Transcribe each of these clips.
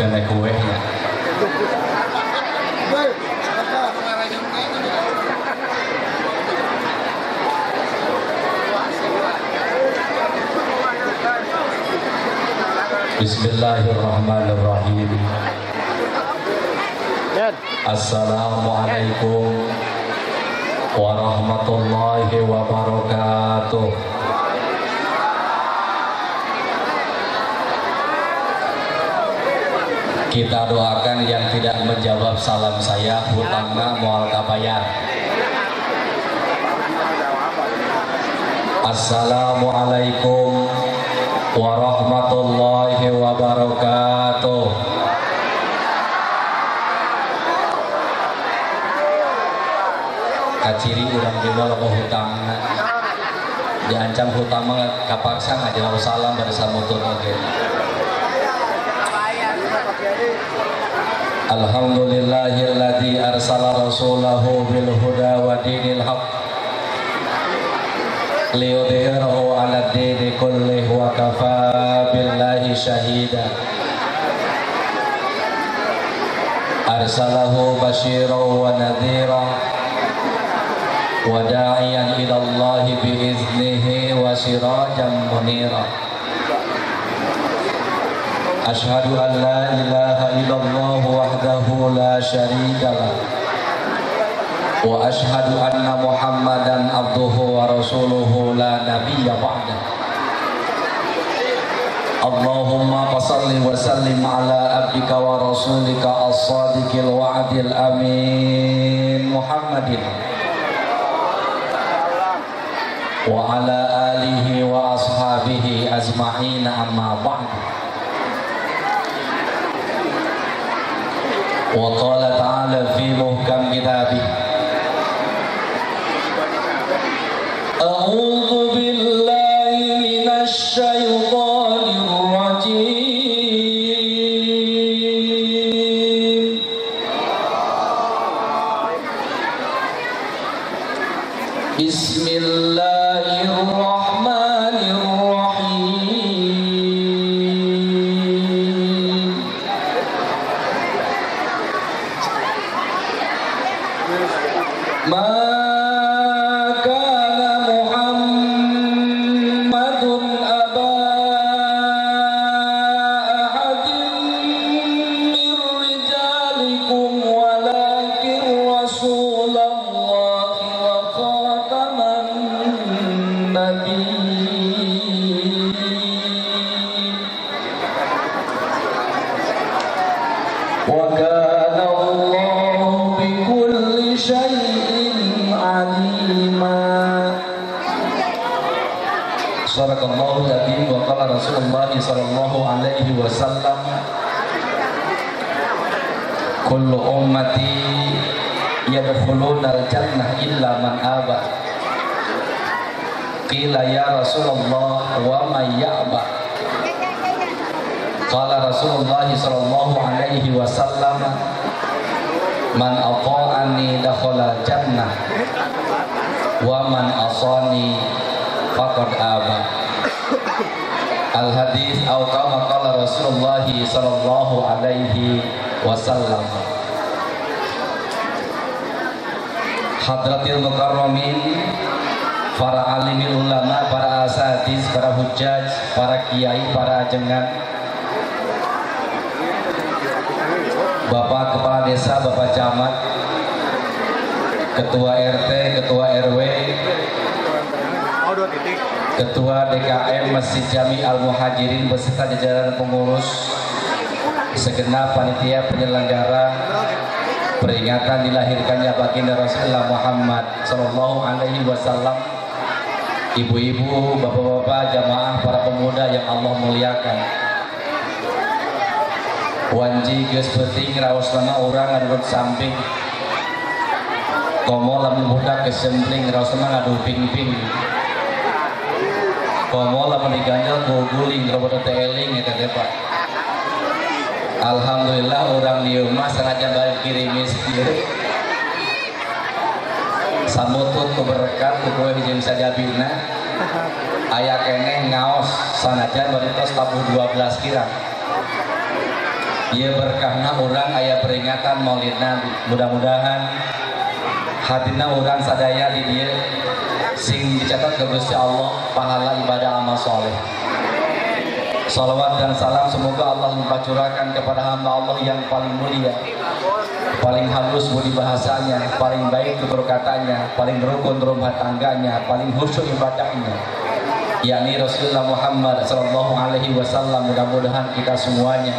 kena kuehnya. Bismillahirrahmanirrahim. Assalamualaikum warahmatullahi wabarakatuh. Kita doakan yang tidak menjawab salam saya hutangna moal kabayar. Assalamualaikum warahmatullahi wabarakatuh. Kaciri urang dina loba hutangna. Diancam hutang mah kapaksa ngajawab salam dari samutun oge. Alhamdulillahilladzi arsala rasulahu bil huda wa dinil haqq liyudhhirahu 'ala ad-dini kullihi wa kafaa billahi shahida. Arsalahu basyiran wa nadhiran wa da'iyan ila Allah biiznihi wa sirajan munira. Ashhadu an la ilaha illallah wahdahu la syarika lah wa ashhadu anna Muhammadan abduhu wa rasuluhu la nabiyya ba'dah. Allahumma salli wa sallim ala abdika wa rasulika as-sadiqil wa'dil amin Muhammadin wa ala alihi wa ashabihi ajma'in, amma ba'du. Wa qala ta'ala fi muhkam kitabih, a'udzu billahi minasy syaithanir rajim. Bismillahirrahmanirrahim. Sadaqallahu al-azim wa qala Rasulullah sallallahu alaihi wasallam, kullu ummati yadkhuluna al-jannah illa man aba. Qila ya Rasulullah wa man ya'ba? Qala Rasulullah sallallahu alaihi wasallam, man ata'ani dakhala jannah wa man asani faqad aba. Al hadis atau kama qala Rasulullah sallallahu alaihi wasallam. Hadratil mukarramin, para alimil ulama, para asatidz, para hujjaj, para kiai, para ajengan, Bapak Kepala Desa, Bapak Camat, Ketua RT, Ketua RW, Ketua DKM Masjid Jami Al-Muhajirin beserta jajaran pengurus, segenap panitia penyelenggara peringatan dilahirkannya baginda Rasulullah Muhammad sallallahu alaihi wasallam, ibu-ibu, bapak-bapak, jamaah, para pemuda yang Allah muliakan. Wanji geus penting raosna urang ngaduduk samping. Komo lamun budak kesempling raosna ngadu ping-ping. Komo lamun diganjal ku guling robot teeling eta teh Pak. Alhamdulillah orang dieu mah sengaja balik kirimis ieu. Samutut ku berkat ku kowe jeung sajabina. Aya keneh ngaos sanajan bari tos tabuh 12 kirang. Dia berkahna orang aya peringatan Maulid Nabi. Mudah-mudahan hatina orang sadaya di dia sing dicatat ke Gusti Allah pahala ibadah amal soleh. Salawat dan salam semoga Allah limpah kepada hamba Allah yang paling mulia, paling halus budi bahasanya, paling baik tutur katanya, paling rukun rumah tangganya, paling khusyuk ibadahnya, yakni Rasulullah Muhammad sallallahu alaihi wasallam. Mudah-mudahan kita semuanya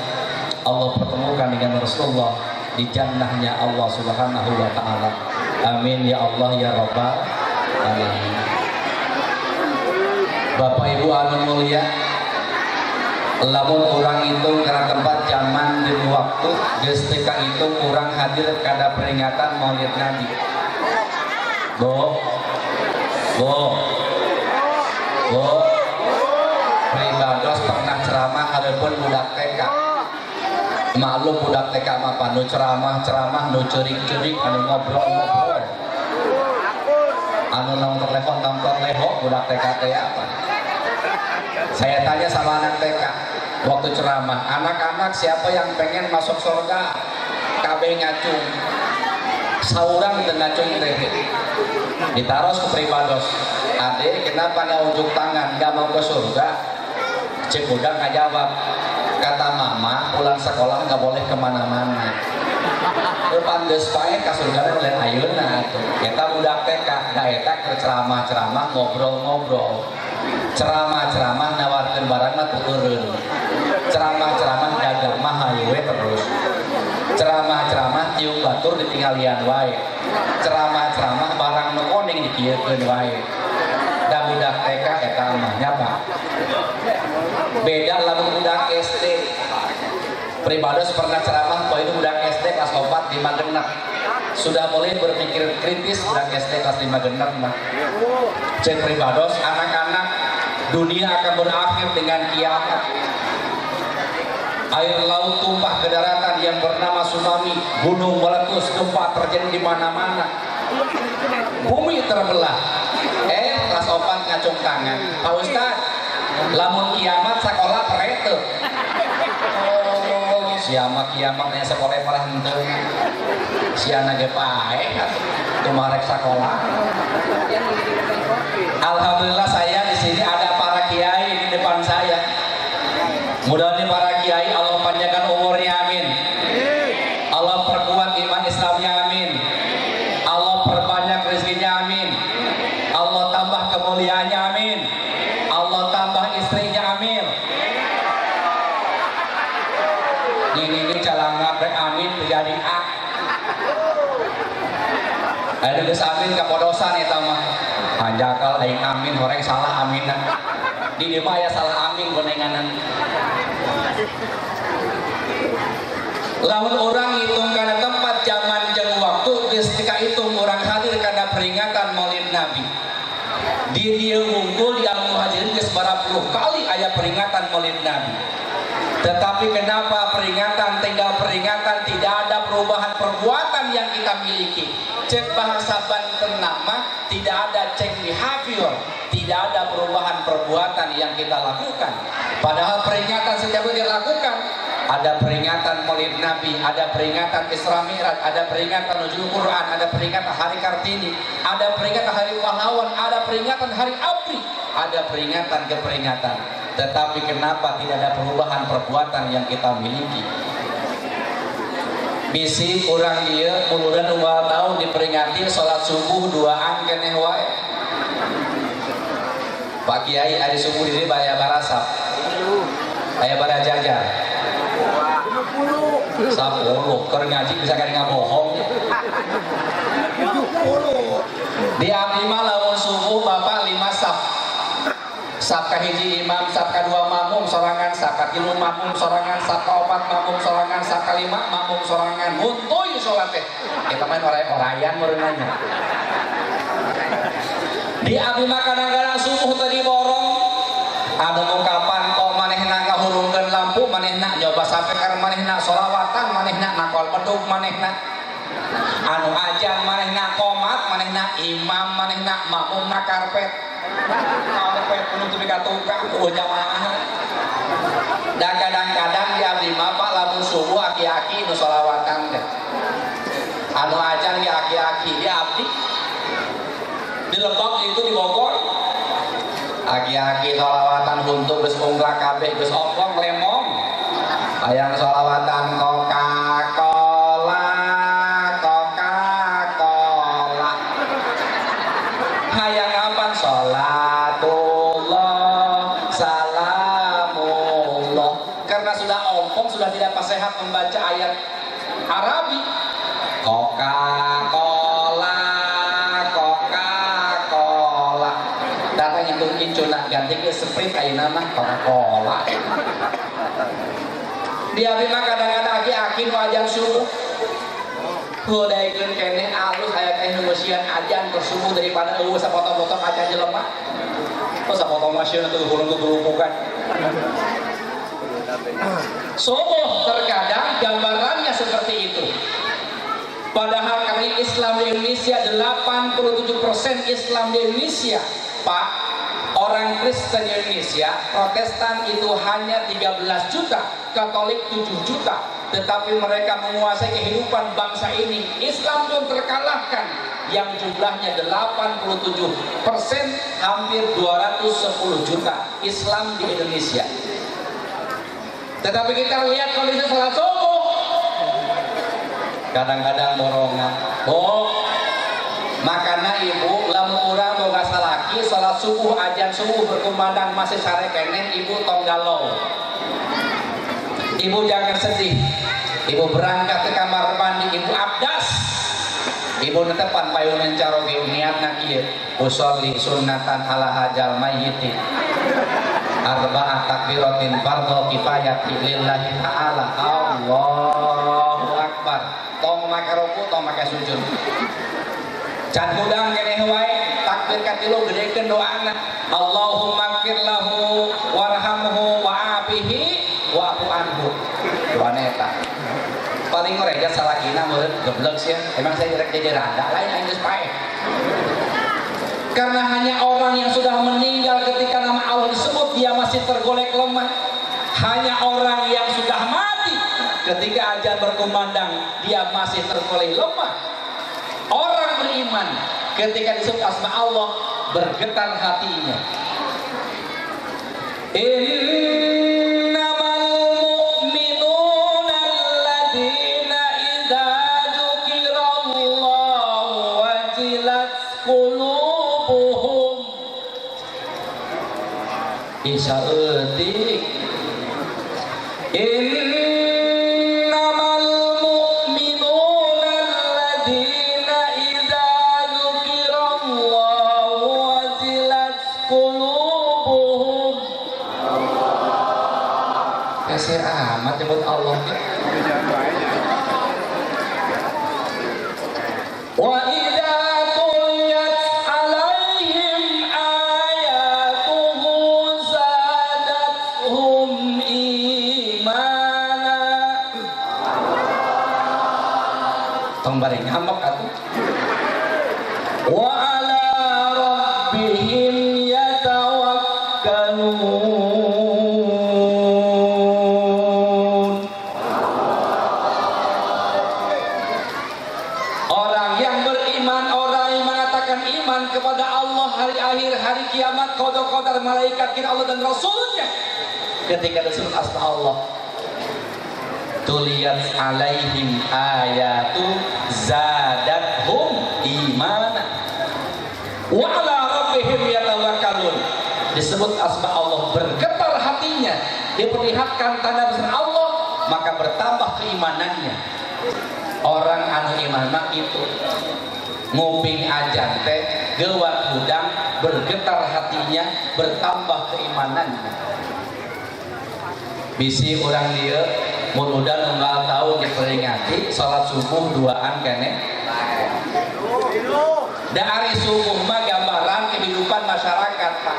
Allah pertemukan dengan Rasulullah di jannahnya Allah Subhanahu wa taala. Amin ya Allah ya Rabbal alamin. Bapak Ibu anu mulia, lamun orang itu karena tempat zaman dan waktu geus teu itu kurang hadir kada peringatan Maulid Nabi. Bo Pribados pernah ceramah hareupeun budak TK. Maklum budak TK mah nu ceramah nu ceurik-ceurik anu ngobrol-ngobrol. Anu nang telepon tampar leho budak TK teh apa? Saya tanya sama anak TK waktu ceramah, anak-anak siapa yang pengen masuk surga? Kabeh ngacung. Saurang teu ngacung teh. Ditaros ke Pribados. Ade, kenapa nggak unjuk tangan? Nggak mau ke surga? Cek budak ngajawab, kata mama pulang sekolah nggak boleh kemana-mana. Depan geus pae ka surga lain ayeuna atuh. Eta budak TK, da eta keur ceramah-ceramah ngobrol-ngobrol. Ceramah-ceramah nawarkeun barang mah teu eureun. Ceramah-ceramah dagang mah hayu we terus. Ceramah-ceramah tiung batur ditinggalian wae. Ceramah-ceramah barang nu koning dikieukeun wae. Da budak TK eta mah nyapa. Beda lamun budak SD. Pribados pernah ceramah poe budak SD kelas 4 5 genep. Sudah mulai berpikir kritis budak SD kelas 5 genep mah. Cek Pribados, anak-anak, dunia akan berakhir dengan kiamat. Air laut tumpah ke daratan yang bernama tsunami, gunung meletus, gempa terjadi di mana-mana. Bumi terbelah. Kelas 4 ngacung tangan. Pak Ustaz, lamun kiamat sekolah perete. Siapa kiamatnya sekolah parah henteu. Siana ge pae tumarek sekolah. Alhamdulillah saya di sini ada para kiai di depan saya. Mudah-mudahan para kiai Allah panjangkan umurnya, amin. Allah perkuat iman Islamnya, amin. Allah perbanyak rezekinya, amin. Allah tambah kemuliaannya, amin. Allah tambah istrinya, amin. Ini calangga brek amin terjadi A. Ada geus amin kapodosan eta mah. Hanjakal aing amin horeng salah aminan. Di dieu mah aya salah amin gonenganan. Lamun orang hitung kana tempat zaman jeung waktu geus tika hitung orang hadir kana peringatan Maulid Nabi. Di dieu ngumpul di al-muhajirin geus barapuluh kali aya peringatan Maulid Nabi. Tetapi kenapa peringatan tinggal peringatan, tidak ada perubahan perbuatan yang kita miliki? Cek bahasa Banten nama tidak ada cek behavior, tidak ada perubahan perbuatan yang kita lakukan. Padahal peringatan setiap yang dilakukan, ada peringatan Maulid Nabi, ada peringatan Isra Mi'raj, ada peringatan Nuzul Quran, ada peringatan Hari Kartini, ada peringatan Hari Pahlawan, ada peringatan Hari Abri, ada peringatan. Tetapi kenapa tidak ada perubahan perbuatan yang kita miliki? Bisi orang dia muludan umal tahun diperingati sholat subuh 2an keneh wae. Pak Kiai ada subuh diri bayar barasap, bayar bara jajar. 10 keur ngaji bisa kali ngabohong. 70 di abdi mah lamun subuh Bapak 5 saf. Saf kahiji imam, saf kadua makmum sorangan, saf katilu makmum sorangan, saf kaopat makmum sorangan, saf kalima makmum sorangan. Muntoy salat teh. Kita main orayan meureunanya. Di abdi mah kadang-kadang subuh tadi borong. Ada ungkapan kok manehna ngahurungkeun lampu, manehna nyoba sampai ka manehna sholawatan, manehna nakol pedug, manehna anu ajan, manehna qomat, manehna imam, manehna makmumna karpet. Karpet penuh tu tukang jamaah. Dan kadang-kadang di abdi mah Pak lamun subuh Di Lebak itu di Bogor. Aki-aki sholawatan huntu geus ungkrak kabeh geus ompong lemong. Hayang sholawatan Coca-Cola, Coca-Cola. Hayang aman sholatullah, salamullah. Karena sudah ompong, sudah tidak sehat membaca ayat Arabi. Coca-Cola, Coca-Cola. Datang itu incuna ganti ke Sprite ayeuna mah Coca-Cola. Dia mah kadang-kadang aki-aki nu ajan subuh. Hudaikeun keneh alus aya teh nu meusian ajan keur subuh daripada eueuh sapotong-potong aja jelema. Oh sapotong masieun teu gulung-gulungkan. Subuh terkadang gambarannya seperti itu. Padahal kami Islam di Indonesia 87% Islam di Indonesia, Pak. Orang Kristen di Indonesia, Protestan itu hanya 13 juta, Katolik 7 juta. Tetapi mereka menguasai kehidupan bangsa ini. Islam pun terkalahkan yang jumlahnya 87%, hampir 210 juta Islam di Indonesia. Tetapi kita lihat kondisi salat subuh, kadang-kadang borongan. Makanya ibu lamun urang boga salaki salat subuh ajan subuh berkumandang masih sare keneh ibu tong galau. Ibu jangan sedih. Ibu berangkat ke kamar mandi, ibu abdas. Ibu netepan payunan caroge niatna kieu usolli sunnatan ala hajal mayyiti. Arba'at takbiratin fardhu kifayati lillahi ta'ala. Allahu akbar. Tong make ruku, tong make sujud. Can gudang keneh wae takbir katilu gedekeun doana. Allahumma ighfir lahu warhamhu wa'afihi wa'fu anhu. Doana eta. Paling reja salakina meureun geblek sih. Emang saya direk jadi rada lain aing geus pae. Karena hanya orang yang sudah meninggal ketika nama Allah disebut dia masih tergolek lemah. Hanya orang yang sudah mati ketika azan berkumandang dia masih tergolek lemah. Orang beriman ketika disebut asma Allah bergetar hatinya. Innamal mu'minuna alladzina idza dzukirallahu wajilat qulubuhum. Isa eutik. Amat nyebut Allah wa idza tuliyat alaihim ayatuhu zadatuhum imana. Tong bari ngambek atuh. Wa ala rabbihim yatawakkalun. Kepada Allah hari akhir, hari kiamat, qada-qadar malaikat kira Allah dan Rasulnya. Ketika disebut asma Allah, tuliyat alaihim ayatu zadathum imana wa ala rabbihim yatawakkalun. Disebut asma Allah, bergetar hatinya, diperlihatkan tanda besar Allah, maka bertambah keimanannya. Orang anu iman mah itu nguping ajan teh gewat hudang, bergetar hatinya, bertambah keimanannya. Bisi orang dia mun udah nunggal tahun diperingati salat subuh duaan keneh. Da ari subuh mah gambaran kehidupan masyarakat, Pak.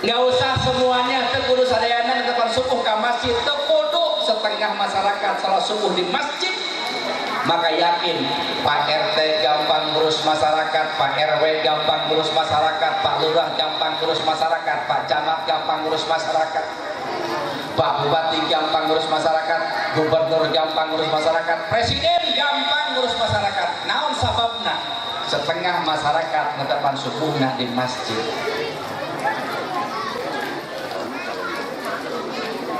Nggak usah semuanya teu kudu sadayana depan subuh ka masjid, teu kudu setengah masyarakat salat subuh di masjid. Maka yakin Pak RT gampang ngurus masyarakat, Pak RW gampang ngurus masyarakat, Pak Lurah gampang ngurus masyarakat, Pak Camat gampang ngurus masyarakat, Pak Bupati gampang ngurus masyarakat, Gubernur gampang ngurus masyarakat, Presiden gampang ngurus masyarakat. Naon sabab setengah masyarakat netepan subuhna di masjid.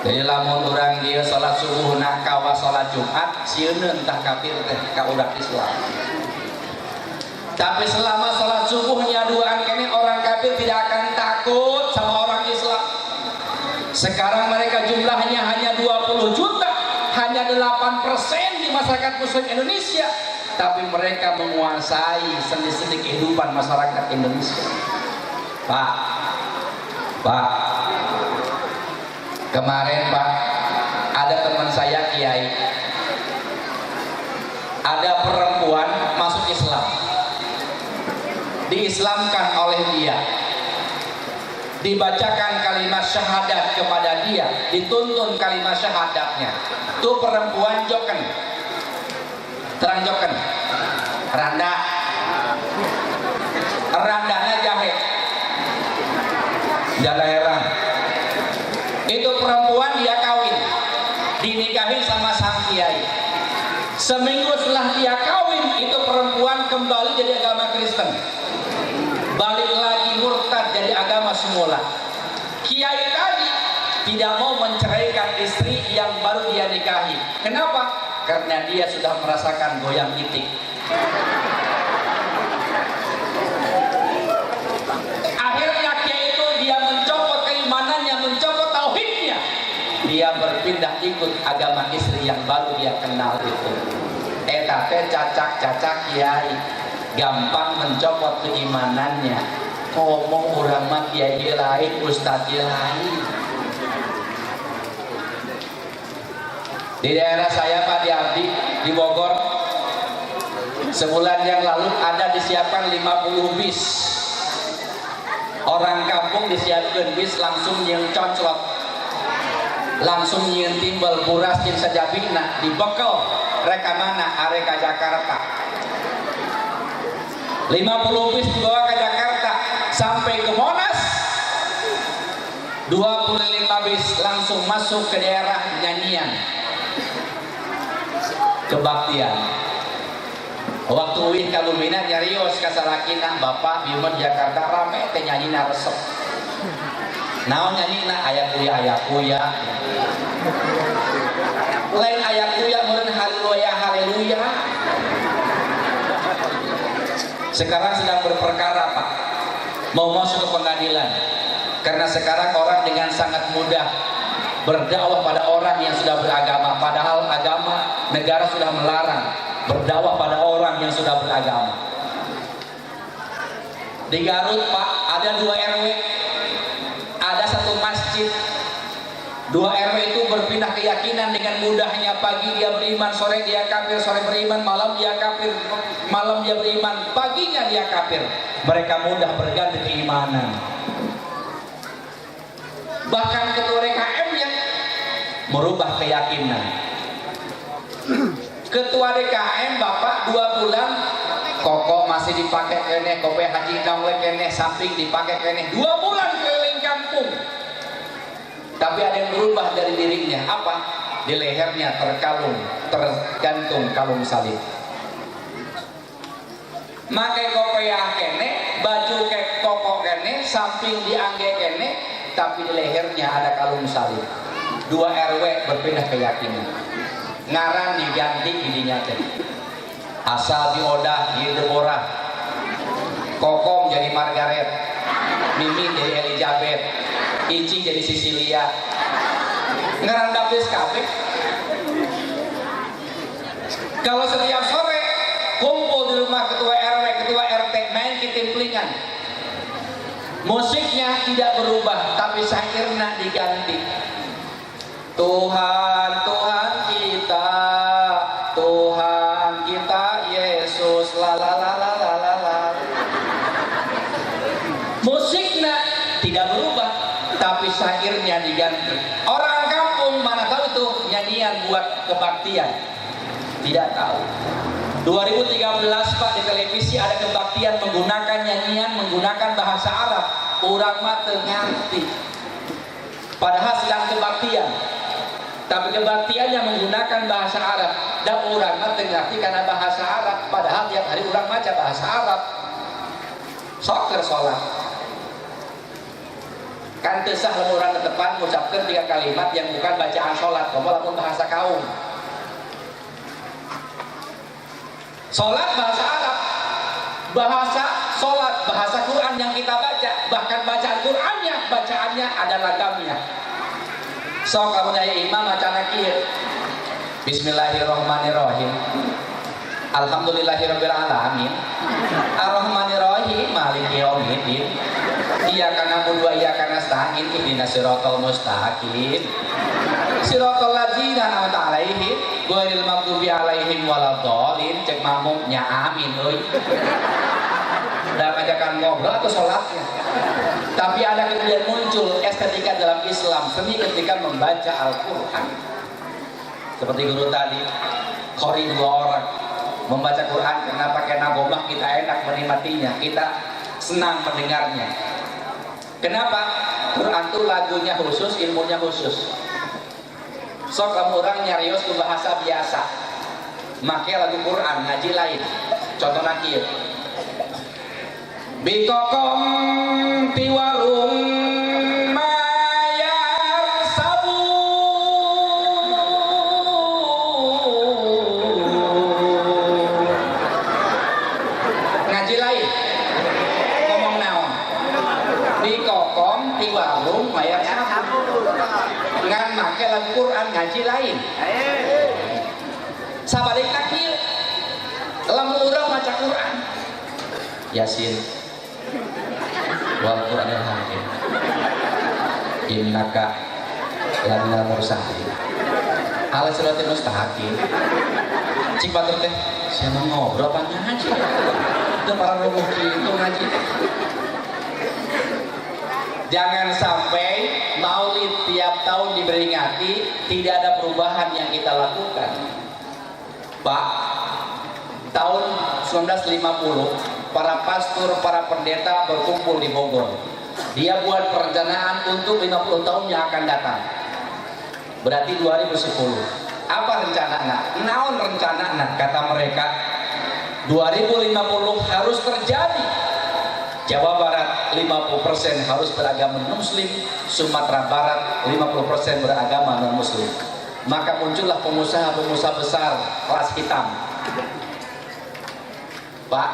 Jadi lamun urang dia salat subuhna kawa salat Jumat sieun tah kafir teh ka udak Islam. Tapi selama salat subuhnya duaan kene orang kafir tidak akan takut sama orang Islam. Sekarang mereka jumlahnya hanya 20 juta, hanya 8% di masyarakat muslim Indonesia, tapi mereka menguasai sendi-sendi kehidupan masyarakat Indonesia. Pak, kemarin Pak, ada teman saya kiai, ada perempuan masuk Islam, diislamkan oleh dia, dibacakan kalimat syahadat kepada dia, dituntun kalimat syahadatnya. Tuh perempuan joken, terang joken, randanya jahit, jangan heran. Itu perempuan dia kawin, dinikahi sama sang kiai. Seminggu setelah dia kawin, itu perempuan kembali jadi agama Kristen, balik lagi murtad jadi agama semula. Kiai tadi tidak mau menceraikan istri yang baru dia nikahi. Kenapa? Karena dia sudah merasakan goyang itik. Akhirnya kiai itu dia mencopot keimanannya, mencopot tauhidnya, dia berpindah ikut agama istri yang baru dia kenal itu. Eta teh cacak kiai, gampang mencopot keimanannya. Ngomong orang mah kiai lain, ustaz lain. Di daerah saya Pak Diabdi di Bogor, sebulan yang lalu ada disiapkan 50 bis. Orang kampung disiapkan bis langsung yang conclot, langsung yang timbal buras yang sajabina dibekel reka mana areka Jakarta. 50 bis dibawa ke Jakarta sampai ke Monas, 25 bis langsung masuk ke daerah nyanyian kebaktian. Waktu uih kalumina nyarios kasalakina bapak biuman Jakarta rame teh nyanyina resep. Naon nyanyina aya kuya. Lain aya kuya meureun haleluya. Sekarang sedang berperkara Pak, mau masuk ke pengadilan, karena sekarang orang dengan sangat mudah berdakwah pada orang yang sudah beragama, padahal agama negara sudah melarang berdakwah pada orang yang sudah beragama. Di Garut Pak ada 2 RW, ada 1 masjid. 2 RW itu berpindah keyakinan dengan mudahnya. Pagi dia beriman, sore dia kafir, sore beriman, malam dia kafir, malam dia beriman, paginya dia kafir. Mereka mudah berganti keimanan. Bahkan ketua DKM-nya merubah keyakinan. Ketua DKM Bapak 2 bulan koko masih dipakai kene, kope haji nangwe kene, samping dipakai kene, 2 bulan keliling kampung. Tapi ada yang berubah dari dirinya. Apa? Di lehernya tergantung kalung salib. Makai kopiah kene, baju kek koko kene, samping diangge kene, tapi di lehernya ada kalung salib. 2 RW berpindah keyakinan. Ngaran diganti didinya teh. Asal diodah di Deborah, Kokom jadi Margaret, Mimin jadi Elizabeth, Ici jadi Sisilia. Ngaran dapis kabeh. Kalau setiap sore kumpul di rumah ketua RW, ketua RT main kitimplingan, musiknya tidak berubah tapi syairna diganti. Tuhan kita Yesus la la la la la la la. Musiknya tidak berubah tapi syairnya diganti. Orang kampung mana tahu itu nyanyian buat kebaktian, tidak tahu. 2013 Pak di televisi ada kebaktian menggunakan nyanyian, menggunakan bahasa Arab. Urang mah teu ngarti, padahal sedang kebaktian, tapi kebaktiannya menggunakan bahasa Arab. Dan urang mah teu ngarti karena bahasa Arab, padahal tiap hari ulang maca bahasa Arab sok keur sholat kan teu sah lamun urang tepan ngucapkeun 3 kalimat yang bukan bacaan sholat komo lamun bahasa kaum. Sholat bahasa Arab, bahasa sholat, bahasa Quran yang kita baca, bahkan bacaan Qurannya, bacaannya ada lagamnya. So kamu nanya imam macana kieu. Bismillahirrahmanirrahim. Alhamdulillahirabbil alamin. Arrahmanirrahim maliki yaumiddin. Iyyaka na'budu wa iyyaka nasta'in ihdinas siratal mustaqim. Siratal ladzina an'amta 'alaihim ghairil maghdubi 'alaihim waladdallin. Cek mamumnya amin euy. Dan ajakan ngobrol atau sholatnya. Tapi ada kemudian muncul estetika dalam Islam, seni ketika membaca Al-Quran. Seperti guru tadi, qori 2 orang membaca Quran karena pakai nagomah kita enak menikmatinya, kita senang mendengarnya. Kenapa? Quran itu lagunya khusus, ilmunya khusus. Sok kamu orang nyarios ke bahasa biasa, make lagu Quran ngaji lain. Contohnya kieu. Bikokom tiwarung mayar sabu ngaji lain ngomong naon bikokom tiwarung mayar sabu ngan make lagu Quran ngaji lain sabalikna kieu lamun urang maca Quran Yasin wal Qur'anil hakim innaka laminal mursalin ala siratal mustaqim cik batur teh siapa ngobrol apa ngaji itu para roboh itu ngaji. Jangan sampai maulid tiap tahun diperingati tidak ada perubahan yang kita lakukan. Pak, tahun 1950 para pastor, para pendeta berkumpul di Bogor. Dia buat perencanaan untuk 50 tahun yang akan datang. Berarti 2010. Apa rencananya? Naon rencananya? Kata mereka 2050 harus terjadi. Jawa Barat 50% harus beragama Muslim, Sumatera Barat 50% beragama non Muslim. Maka muncullah pengusaha-pengusaha besar kelas hitam. Pak,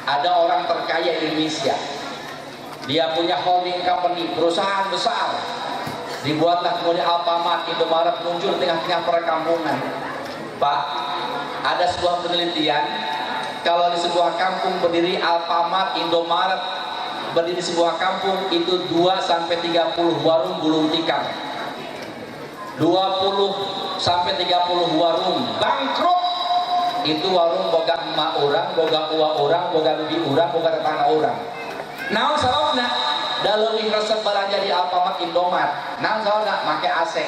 ada orang terkaya di Indonesia, dia punya holding company, perusahaan besar, dibuatlah kemudian Alfamart, Indomaret muncul di tengah-tengah perkampungan. Pak, ada sebuah penelitian, kalau di sebuah kampung berdiri Alfamart, Indomaret, berdiri di sebuah kampung itu 2-30 warung gulung tikar, 20-30 warung bangkrut. Itu warung boga emak orang, boga uang orang, boga bibi orang, boga tetangga orang. Naon sababna? Da leuwih resep belanja di Alfamart Indomaret. Naon sababna? Make AC.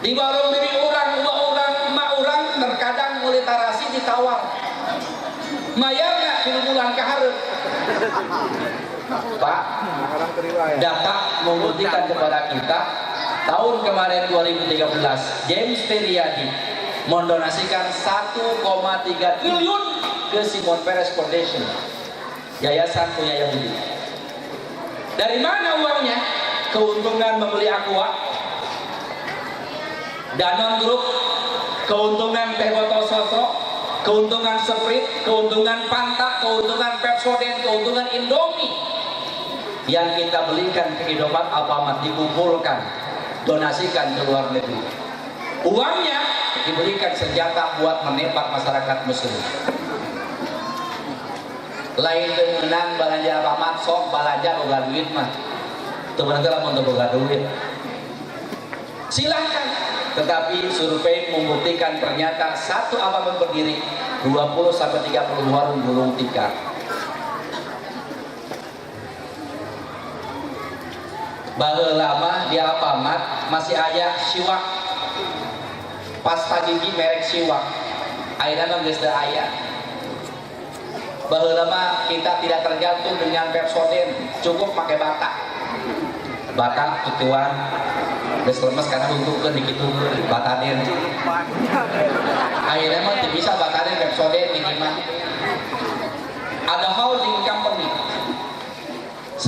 Di warung bibi orang, uang orang, emak orang terkadang mulai tarasi ditawar. Mayarnya 3 bulan kaharep. Pak, data membuktikan kepada kita tahun kemarin 2013 James Teriadi mendonasikan 1,3 triliun ke Simon Peres Foundation, yayasan punya Yahudi. Dari mana uangnya? Keuntungan membeli Aqua, Danone Group, keuntungan teh botol sosro, keuntungan Sprite, keuntungan Fanta, keuntungan Pepsodent, keuntungan Indomie yang kita belikan ke Indomaret, Alfamart, dikumpulkan, donasikan ke luar negeri. Uangnya diberikan senjata buat menembak masyarakat Muslim. Lain menang belanja Alfamart, sok belanja boga duit mah. Teu bener lamun teu boga duit. Silahkan, tetapi survei membuktikan ternyata satu Alfamart berdiri 20-30 warung gulung tikar. Baheula mah di Alfamart masih aya siwak pasta gigi merek siwak, ayeuna geus teu aya. Baheula mah kita tidak tergantung dengan Pepsodent, cukup pakai bata tutuan geus lemes karena untukkeun dikitukeun bataden. Ayeuna mah teu bisa bataden Pepsodent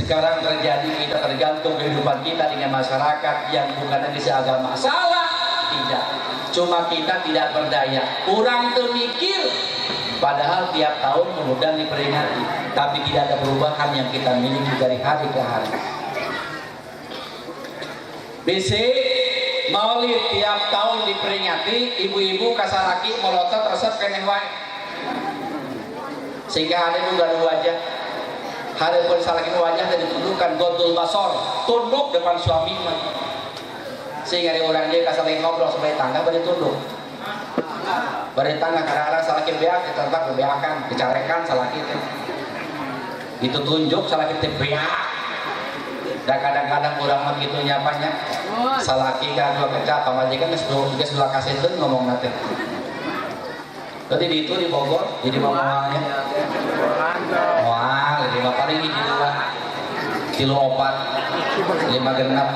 sekarang terjadi, kita tergantung kehidupan kita dengan masyarakat yang bukan lagi seagama. Salah? Tidak. Cuma kita tidak berdaya. Kurang termikir. Padahal tiap tahun kemudian diperingati, tapi tidak ada perubahan yang kita miliki dari hari ke hari. BC Maulid tiap tahun diperingati, ibu-ibu kasaraki molotot resep keneh wae. Sehingga ada juga dua wajah. Hari pun salaki wajah dan ditundukkan godul basor, tunduk depan suami. Sehingga ada orang dia kasaraki ngobrol sebagai tangga bari tunduk. Bari tangga kadang-kadang salaki beak ditembak beakan, dicarekan salaki teh. Itu tunjuk salaki teh beak. Dan kadang-kadang orang mah gitu nyapanya. Salaki kan dua kerja pamajikan geus dua kaseteun ngomong nanti. Tadi di itu di Bogor, jadi mamanya. Wah, jadi paling ini dua kilo 4, 5 genap,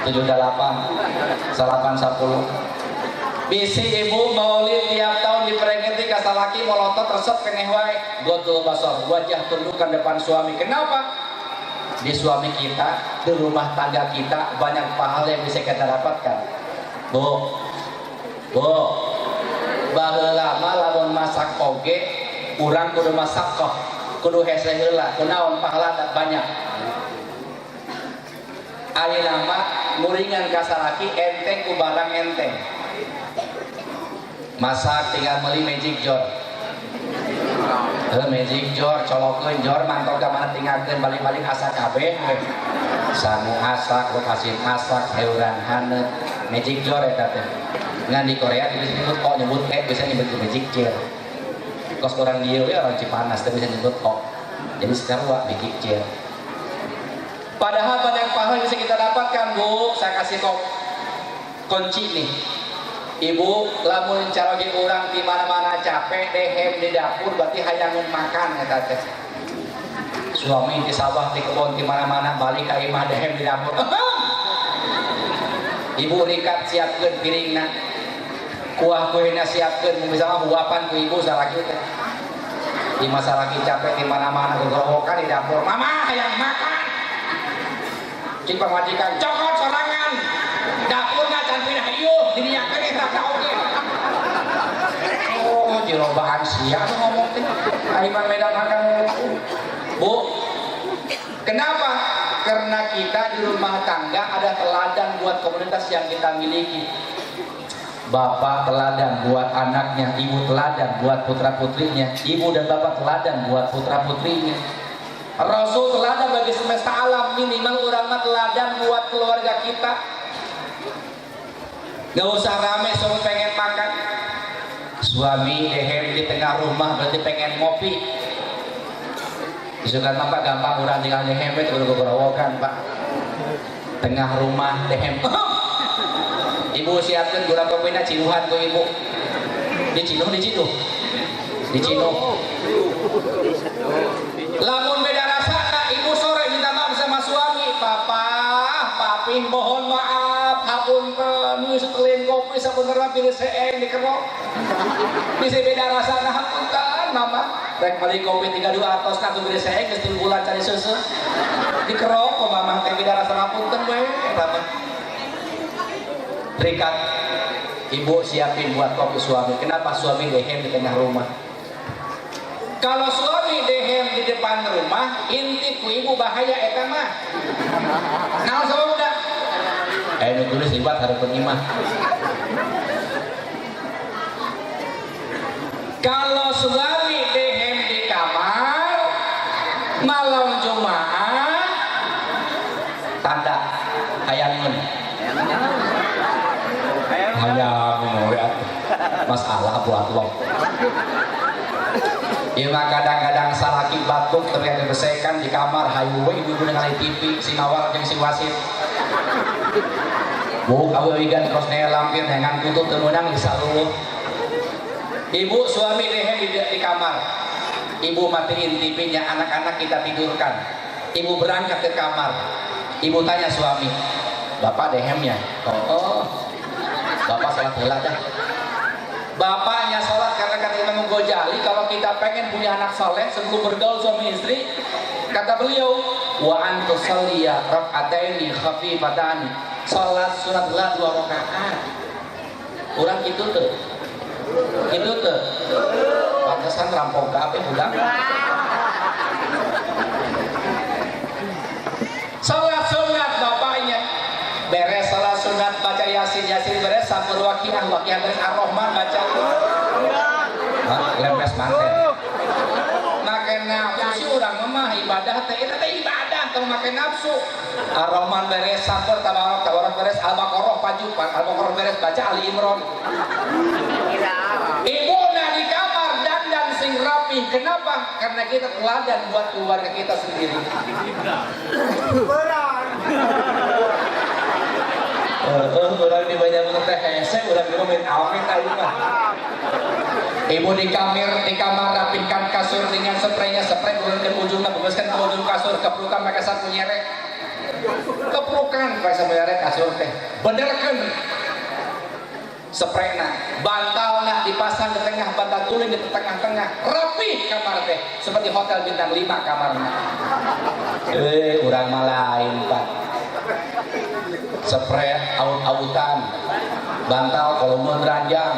7 8, 10. Bisi ibu Maulid tiap tahun diperingati kasalaki molotot resep keneh wae godul basor, wajah tundukkan depan suami. Kenapa? Di suami kita, di rumah tangga kita banyak pahala yang bisa kita dapatkan. Bu, baheula mah lamun masak oge, urang kudu masak kok, kudu hese heula, kunaon pahala banyak. Ari nama muringan kasalaki enteng ku barang enteng. Masak tinggal beli magic jar. Magic jar colokeun jar mantap ka mana tinggalkeun balik-balik asak kabeh. Sangu asak, lokasi masak, sayuran haneut, magic jar eta teh. Ngan di Korea disebut kok nyebut bisa nyebut magic jar. Kos orang dieu ya orang Cipanas teh bisa nyebut kok. Jadi sekarang magic jar. Padahal banyak pahala yang bisa kita dapatkan, Bu. Saya kasih kok kunci nih. Ibu lamun caroge urang di mana-mana capek dehem di dapur berarti hayangun makan eta teh. Suami di sawah di kebun di mana-mana balik ka imah dehem di dapur. Ibu rikat siapkeun piringna. Kuah kuehna siapkeun misalnya huapan ku ibu salaki teh. Di masa lagi capek di mana-mana gogorokan di dapur. Mama hayang makan. Cik pamajikan cokot sorangan. Dapurna can pindah ieuh diniakeun eta oge. Oh, jirobaan sia ngomong teh. Ai mah medan makan. Bu, kenapa? Karena kita di rumah tangga ada teladan buat komunitas yang kita miliki. Bapak teladan buat anaknya, ibu teladan buat putra putrinya, ibu dan bapak teladan buat putra putrinya. Rasul teladan bagi semesta alam, minimal orang mah teladan buat keluarga kita. Gak usah rame, semua pengen makan. Suami dehem di tengah rumah berarti pengen ngopi. Isukan Pak gampang orang tinggal dehem itu udah gorowokan Pak. Tengah rumah dehem. Ibu siapkan gula kopina cinuhan ku ibu. Dicinuh. Lamun beda rasa, ibu sore minta maaf sama suami. Papa, papi mohon maaf, hapunten, setelin kopi sabenerna pilih seeng dikerok. Bisa beda rasa nah hapunten, mama. Rek balik kopi 32 atos na pilih seeng geus 3 bulan cari susu. Dikerok kok mama teh beda rasa hapunten we, eta mah. Rikat, ibu siapin buat kopi suami. Kenapa suami dehem di tengah rumah? Kalau suami dehem di depan rumah, intip ku ibu bahaya eta mah. Naon sama udah? Nu tulis libat hareupeun imah. Kalau suami dehem di kamar, malam Jumat, tanda hayangun. Hayangun masalah buat lo. Ieu mah kadang-kadang salaki batuk terlihat besekan di kamar hayu we ibu dengan TV si Nawar jeung si Wasit. Bu kawigan terus nea lampir dengan kutub teu meunang disaluh. Ibu suami dehem di kamar. Ibu matiin TV-nya, anak-anak kita tidurkan. Ibu berangkat ke kamar. Ibu tanya suami, "Bapak dehemnya?" "Oh. Bapak salat heula dah." Bapaknya sholat karena kata Imam Ghazali kalau kita pengen punya anak soleh sebelum bergaul suami istri, kata beliau, wa antusalliya rak'ataini khafifatani, salat sunatlah 2 rakaat. Urang kitu teu. Kitu teu. Pantesan rampok kabeh budak. Salat sunat bapaknya. Beres salat sunat baca Yasin, Yasin beres sampur waqiah, waqiah beres Ar-Rahman baca. Lempes manten. Make nafsu si urang mah ibadah teh eta teh ibadah teu make nafsu. Ar-Rahman beres sampur tabarak beres Al-Baqarah pajupan, Al-Baqarah beres baca Ali Imran. Ibuna di kamar dandan sing rapi. Kenapa? Karena kita teladan buat keluarga kita sendiri. Orang di banyak teh hese, orang di momen amin aja mah. Ibu di kamar rapihkan kasur dengan spraynya, spray turun ke ujungnya, bebaskan ke ujung kasur, keprukan pakai sapu nyerek, keprukan pakai sapu nyerek kasur teh, benerkan sprayna, bantalnya dipasang di tengah, bantal tuling di tengah-tengah, rapi kamar teh, seperti hotel bintang 5 kamarnya. Urang mah lain pak. Spray aut-autan, bantal kolom ranjang,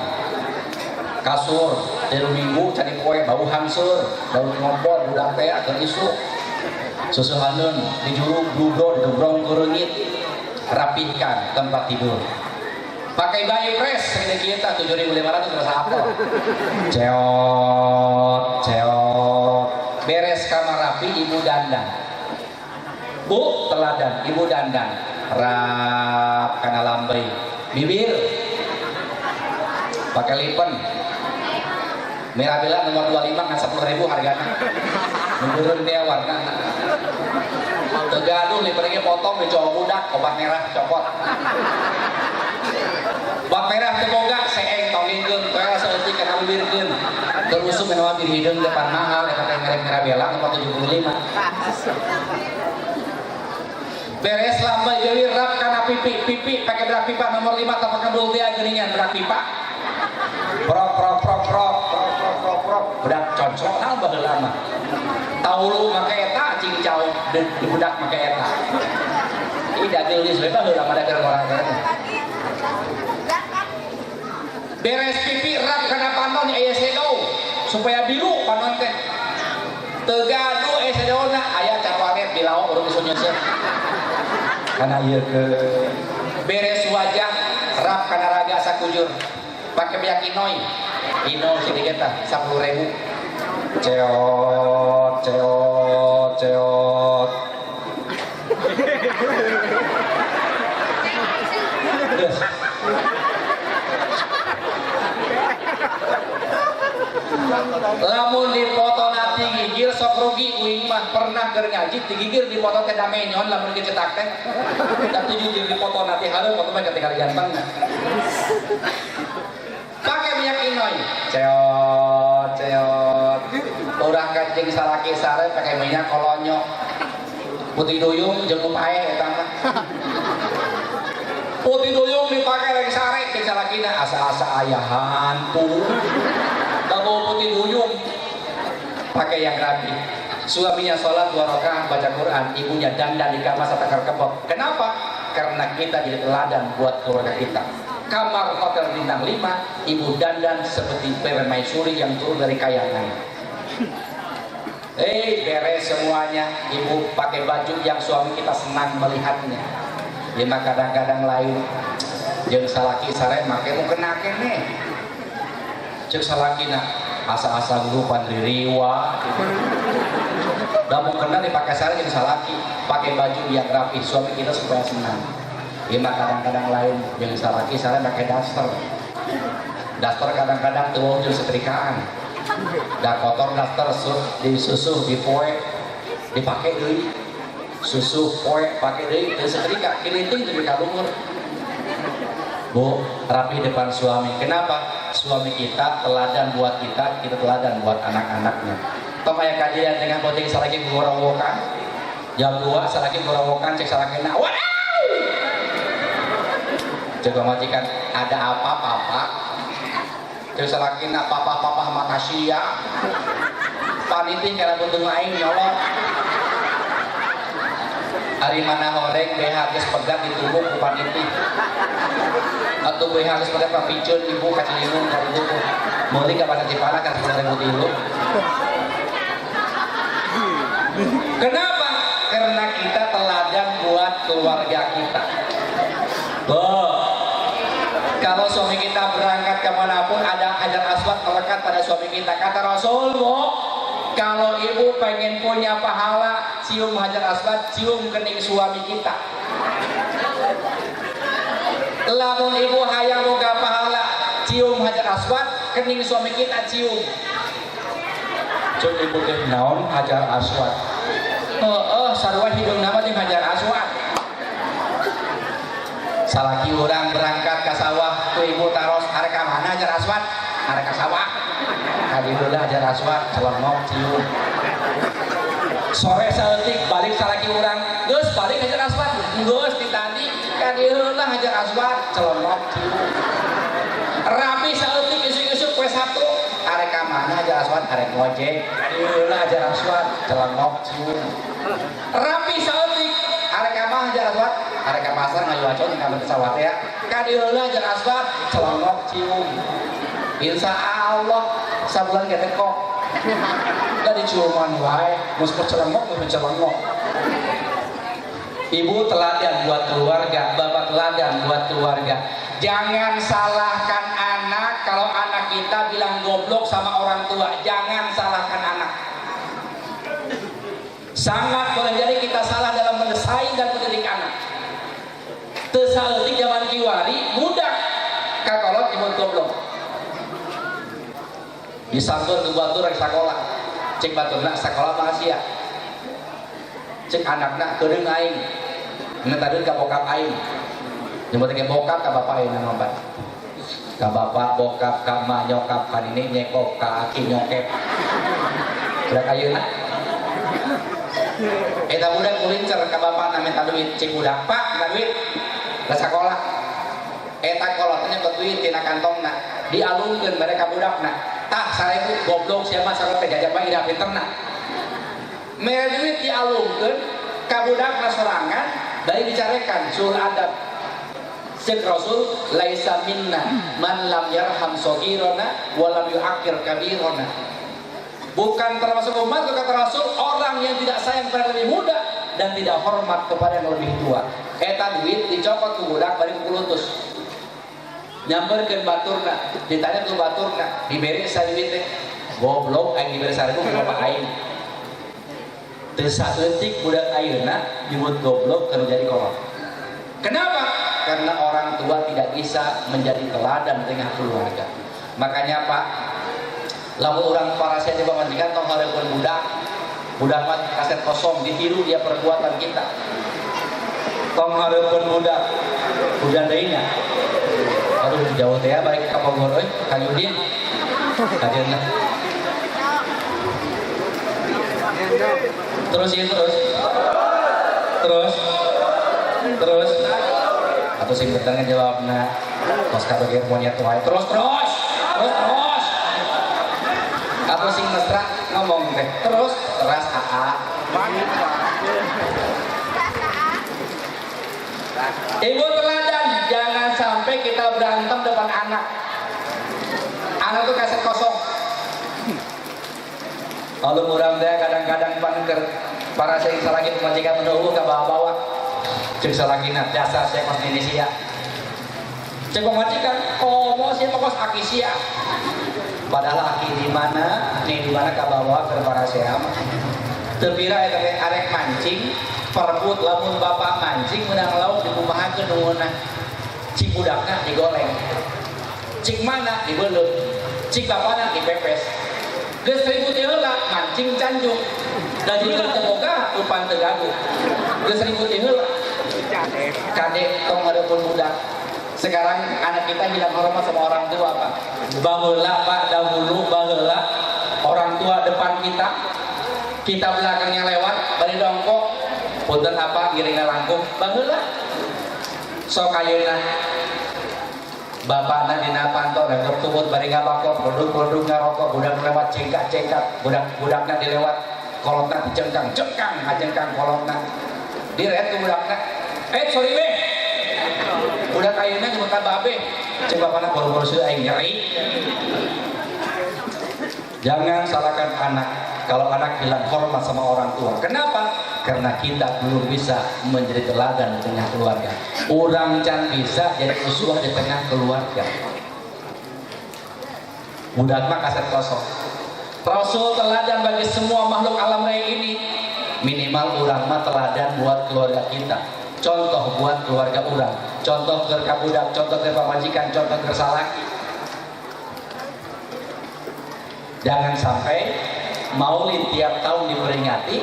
kasur, 3 minggu cari poe bau hangsur, bau ngompor, budak teh akan isu, susuhaneun di jurug bludo, digebrong kereungit, rapihkan tempat tidur. Pakai bayi pres ini kita 7.500 terus apa? Ceot, beres kamar rapi, ibu dandan. Bu teladan, ibu dandan, rap kana lambai, bibir pakai lipen, merah bela nomor 25 kan 10.000 harganya, menurun dia warna. Tegaduh lipennya potong dicoba budak, obat merah copot. Obat merah temoga seeng tongengkeun, toel saeutik kana bibirkeun. Terusuk kana bibir hideung depan mahal eta teh merek merah bela nomor 75. Beres lambai deui rap kana pipi pakai berak pipa nomor 5 tapakan dulu dia geuningan berak pipa. Prok bedak cocok nah baheula mah. Taulu make eta cing jauh di budak make eta. Ida geulis we baheula mah dagang orang kana. Beres pipi rap kana panon aya shadow supaya biru panon teh. Teu gaduh shadowna aya caparet di lauk urang disunyeun. Karena iya ke beres wajah rap kana raga sakujur pakai minyak inoi sedikit 10.000 ceot lamun dipoto nanti gigir sok rugi uing mah pernah keur ngaji digigir dipoto teh damenyon lamun dicetak teh tapi gigir dipoto nanti hareum foto mah ketika ganteng pakai minyak inoi ceot urang kajeng salaki sare pakai minyak kolonyo putih duyung jeung upae eta mah putih duyung dipake lagi sare jeung salakina asa-asa aya hantu bawa putih duyung pakai yang rapi. Suaminya sholat 2 rakaat baca Quran, ibunya dandan di kamar satakar kebok. Kenapa? Karena kita jadi teladan buat keluarga kita. Kamar hotel bintang 5, ibu dandan seperti permaisuri yang turun dari kayangan. Beres semuanya, ibu pakai baju yang suami kita senang melihatnya. Lima kadang-kadang lain, jeung salaki sare make mu kenakeun nih. Cek salakina asa-asa gurupan ririwa udah mau kena dipakai sare jadi salaki pakai baju yang rapi suami kita supaya senang. Lima kadang-kadang lain yang salaki sare pakai daster kadang-kadang tuh jeung setrikaan dah kotor daster disusuh dipoe dipakai deui susu poe pakai deui teu setrika kilinting jadi kalungur. Bu, rapi depan suami. Kenapa? Suami kita teladan buat kita teladan buat anak-anaknya. Tong aya kajian dengan boting salaki gorowokan. Jam 2 salaki gorowokan cek salakina. Wow! Cek majikan, ada apa Papa? Jeung salakina papa-papa mata sia. Paniti kana buntung aing nyolot. Ari mana horeng BH geus pegat ditunggu ku paniti. Atuh BH geus pegat papiceun ibu ka Ciliwung ka ditu. Meuli ka Banda Cipana ka 2003. Kenapa? Karena kita teladan buat keluarga kita. Kalau suami kita berangkat kemanapun ada hajar aswad melekat pada suami kita. Kata Rasul, kalau ibu pengen punya pahala cium hajar aswad, cium kening suami kita. Lamun ibu hayang boga pahala cium hajar aswad, kening suami kita cium. Cuk ibu teh naon hajar aswad? Sarua hidung nama jeung hajar aswad. Salaki urang berangkat ke sawah ku ibu taros arek ka mana hajar aswad? Arek ka sawah. Kadi heula hajar aswad celengok cium. Sore saeutik balik salaki urang, geus balik hajar aswad. Geus di tadi kadi heula hajar aswad celengok cium. Rapi saeutik isuk-isuk poe Sabtu, arek ka mana hajar aswad? Arek ngojek. Kadi heula hajar aswad celengok cium. Rapi saeutik arek ka mana hajar aswad? Arek ka pasar ngayuacon ka pesawat ya. Kadi heula hajar aswad celengok cium. Insya Allah sabulan kita kok gak diciuman wae mus celengok mus celengok. Ibu teladan buat keluarga, bapak teladan buat keluarga. Jangan salahkan anak kalau anak kita bilang goblok sama orang tua. Jangan salahkan anak. Sangat boleh jadi kita salah dalam mendesain dan mendidik anak. Tesaleutik zaman kiwari budak kakolot imut goblok. Disanggur ke batur rek sakola. Cek baturna sakola mahasia. Cek anakna kedeung aing. Ngetadeun ka bokap aing. Nyebut ke bokap ka bapak aing ngombat. Ka bapak, bokap, ka ma, nyokap, ka nini nyekop, ka aki nyokep. Budak ayeuna. Eta budak kulincer ka bapak minta duit, cek budak, Pak, minta duit. Da sakola. Eta kolotnya ke duit tina kantongna, dialungkeun mereka budakna. Tah 1000 goblok siapa sareng teh jajak bae ira pinterna. Mere duit dialungkeun ka budakna sorangan, bari dicarekan sul adab. Cek Rasul, laisa minna man lam yarham saghirana wa lam yu'aqqir kabirana. Bukan termasuk umat kata Rasul orang yang tidak sayang pada lebih muda dan tidak hormat kepada yang lebih tua. Eta duit dicopot ku budak bari kulutus. Nyamperkeun baturna, ditanya ke baturna, diberi saduit teh. Goblok aing diberi saduit ku bapak aing. Teu saeutik budak ayeuna nyebut goblok keur jadi kolot. Kenapa? Karena orang tua tidak bisa menjadi teladan tengah keluarga. Makanya Pak, lamun urang parasia coba majikan tong hareupeun budak. Budak mah kaset kosong ditiru dia perbuatan kita. Tong hareupeun budak. Udah deui nya. Aduh jauh teh balik ka Bogor euy, ka Yudin. Kajeunna. Terus ya terus. Atau sing beteng jawabna. Tos kabeh monyet wae. Terus. Atau sing mesra ngomong teh. Terus teras AA. Ibu teladan, jangan sampai kita berantem depan anak. Anak tuh kaset kosong. Lalu murang deh kadang-kadang panker para saya salagi pemajikan menunggu ke bawah-bawah. Cek salagina dasar saya kos Indonesia. Cek pemajikan, mau sih kos akisia. Padahal aki di mana, nih di mana ke bawah ke para saya. Tepira eta arek mancing. Perebut lamun bapak mancing menang lauk dipumahakeun nuhunna. Cik budakna digoreng. Cik mana dibeuleuh. Cik bapana dipepes. Geus 1000 teh heula mancing canjung. Da jiga teu boga upan teu gaduh. Geus 1000 teh heula. Kadek tong hareupeun budak. Sekarang anak kita hilang hormat sama orang tua Pak. Baheula Pak dahulu baheula orang tua depan kita belakangnya lewat bari dongkok. Punten apa ngiringna langkung baheula sok ayeuna bapakna dina panto dagep tumut bari ngabakot produk-produk ngarokok budak lewat cengkak-cengkak budak-budakna dilewat kolotna dicengkang ngajengkang kolotna diret ke budakna sorry weh budak ayeuna nyebutan babe cek bapakna boro-boro seueur aing nyeri. Jangan salahkan anak kalau anak hilang hormat sama orang tua. Kenapa? Karena kita belum bisa menjadi teladan di tengah keluarga. Orang can bisa jadi uswah di tengah keluarga. Budak mah kaset kosong. Rasul teladan bagi semua makhluk alam raya ini. Minimal orang mah teladan buat keluarga kita. Contoh buat keluarga orang. Contoh ke budak, contoh ke pamajikan, contoh ke salaki. Jangan sampai maulid tiap tahun diperingati,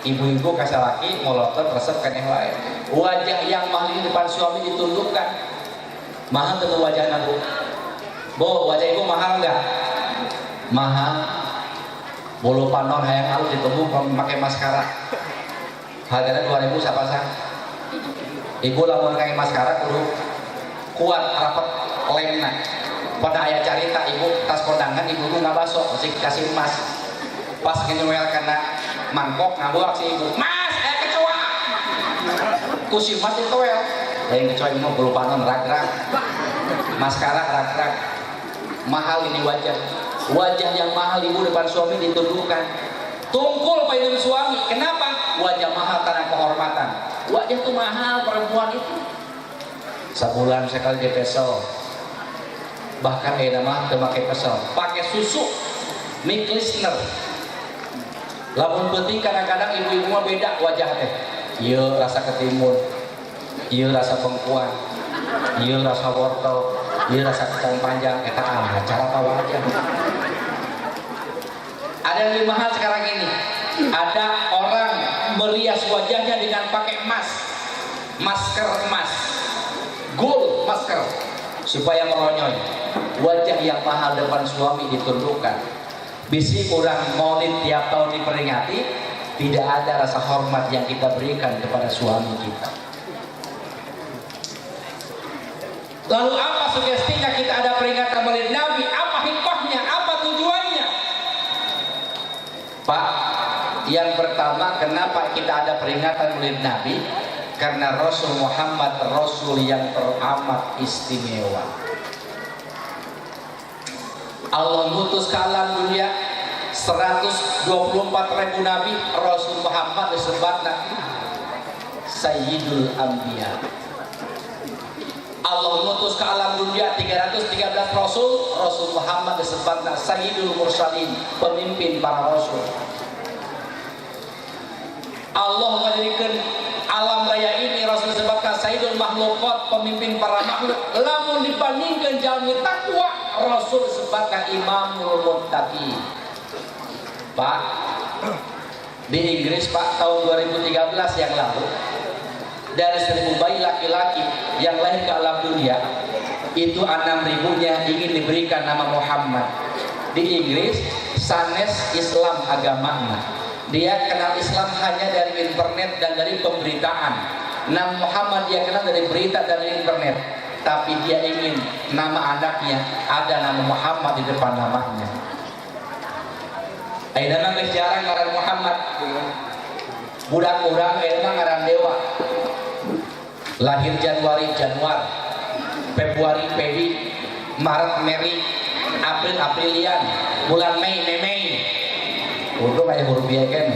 ibu-ibu kasih laki molotot resep kan yang lain. Wajah yang mahal di depan suami ditundukkan. Mahal tentu wajahnya bu. Bu, wajah ibu mahal nggak? Mahal. Bulu panon hayang halus ditunggu pakai maskara. Harganya 2000 siapa sah? Ibu lamun pakai maskara kudu kuat rapat lemna. Pada ayah carita ibu tas kondangan ibu nggak basok masih kasih emas pas ngenyuel karena mangkok ngabuak si ibu mas kecoa kusi mas itu wel yang kecoa ini mau bulu panon rak-rak maskara rak-rak mahal ini wajah yang mahal ibu depan suami ditundukkan tungkul payung suami kenapa wajah mahal karena kehormatan wajah tuh mahal perempuan itu sebulan sekali di peso bahkan mah memakai pesel pakai susu milk listener lamun penting kadang-kadang ibu-ibu mah beda wajah teh ieu rasa ketimun ieu rasa bengkuan ieu rasa wortel ieu rasa kacang panjang eta cara tawa aja ada yang lebih mahal sekarang ini ada orang merias wajahnya dengan pakai masker emas gold masker supaya meronyoy wajah yang mahal depan suami ditundukkan bisi kurang maulid tiap tahun diperingati tidak ada rasa hormat yang kita berikan kepada suami kita lalu apa sugestinya kita ada peringatan maulid Nabi apa hikmahnya apa tujuannya Pak yang pertama kenapa kita ada peringatan maulid Nabi karena Rasul Muhammad Rasul yang teramat istimewa Allah ngutus ke alam dunia 124.000 nabi Rasul Muhammad disebutna Sayyidul Anbiya Allah ngutus ke alam dunia 313 Rasul Muhammad disebutna Sayyidul Mursalin pemimpin para Rasul Allah menjadikan alam raya ini Rasul sebutkan Sayyidul Makhlukat pemimpin para makhluk lamun dibandingkan jalmi takwa Rasul sebutkan Imamul Muttaqin Pak di Inggris Pak tahun 2013 yang lalu dari 1000 bayi laki-laki yang lahir ke alam dunia itu 6.000-nya ingin diberikan nama Muhammad di Inggris sanes Islam agamanya dia kenal Islam hanya dari internet dan dari pemberitaan nama Muhammad dia kenal dari berita dan dari internet tapi dia ingin nama anaknya ada nama Muhammad di depan namanya ayeuna geus jarang ngaran Muhammad budak urang ayeuna ngaran dewa lahir Januari Februari Febri Maret Meri April Aprilian bulan Mei untuk kayak huruf biakan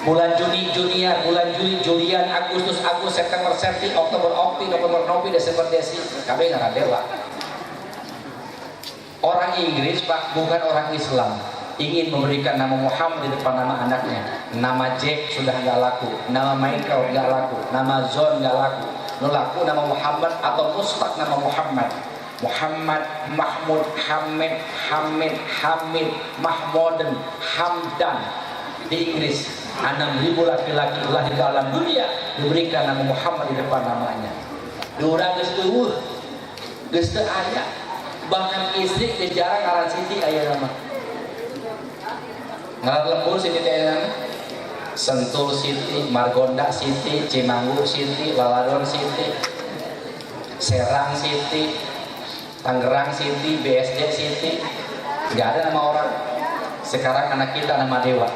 bulan Juni Junior bulan Juli Julian Agustus September Septi Oktober Okti November Novi Desember Desi kabeh ngaran dewa orang Inggris Pak bukan orang Islam ingin memberikan nama Muhammad di depan nama anaknya nama Jack sudah nggak laku nama Michael nggak laku nama John nggak laku laku nama Muhammad atau mustaq nama Muhammad Mahmud Hamid Mahmuden Hamdan di Inggris 6.000 laki-laki lahir ke alam dunia diberikan nama Muhammad di depan namanya diurang geus teu aya bahkan istri teh jarang ngaran Siti aya nama ngaran lembur Siti teh aya Sentul Siti Margonda Siti Cimanggu Siti Laladon Siti Serang Siti Tangerang City, BSD City, nggak ada nama orang. Sekarang anak kita nama dewa.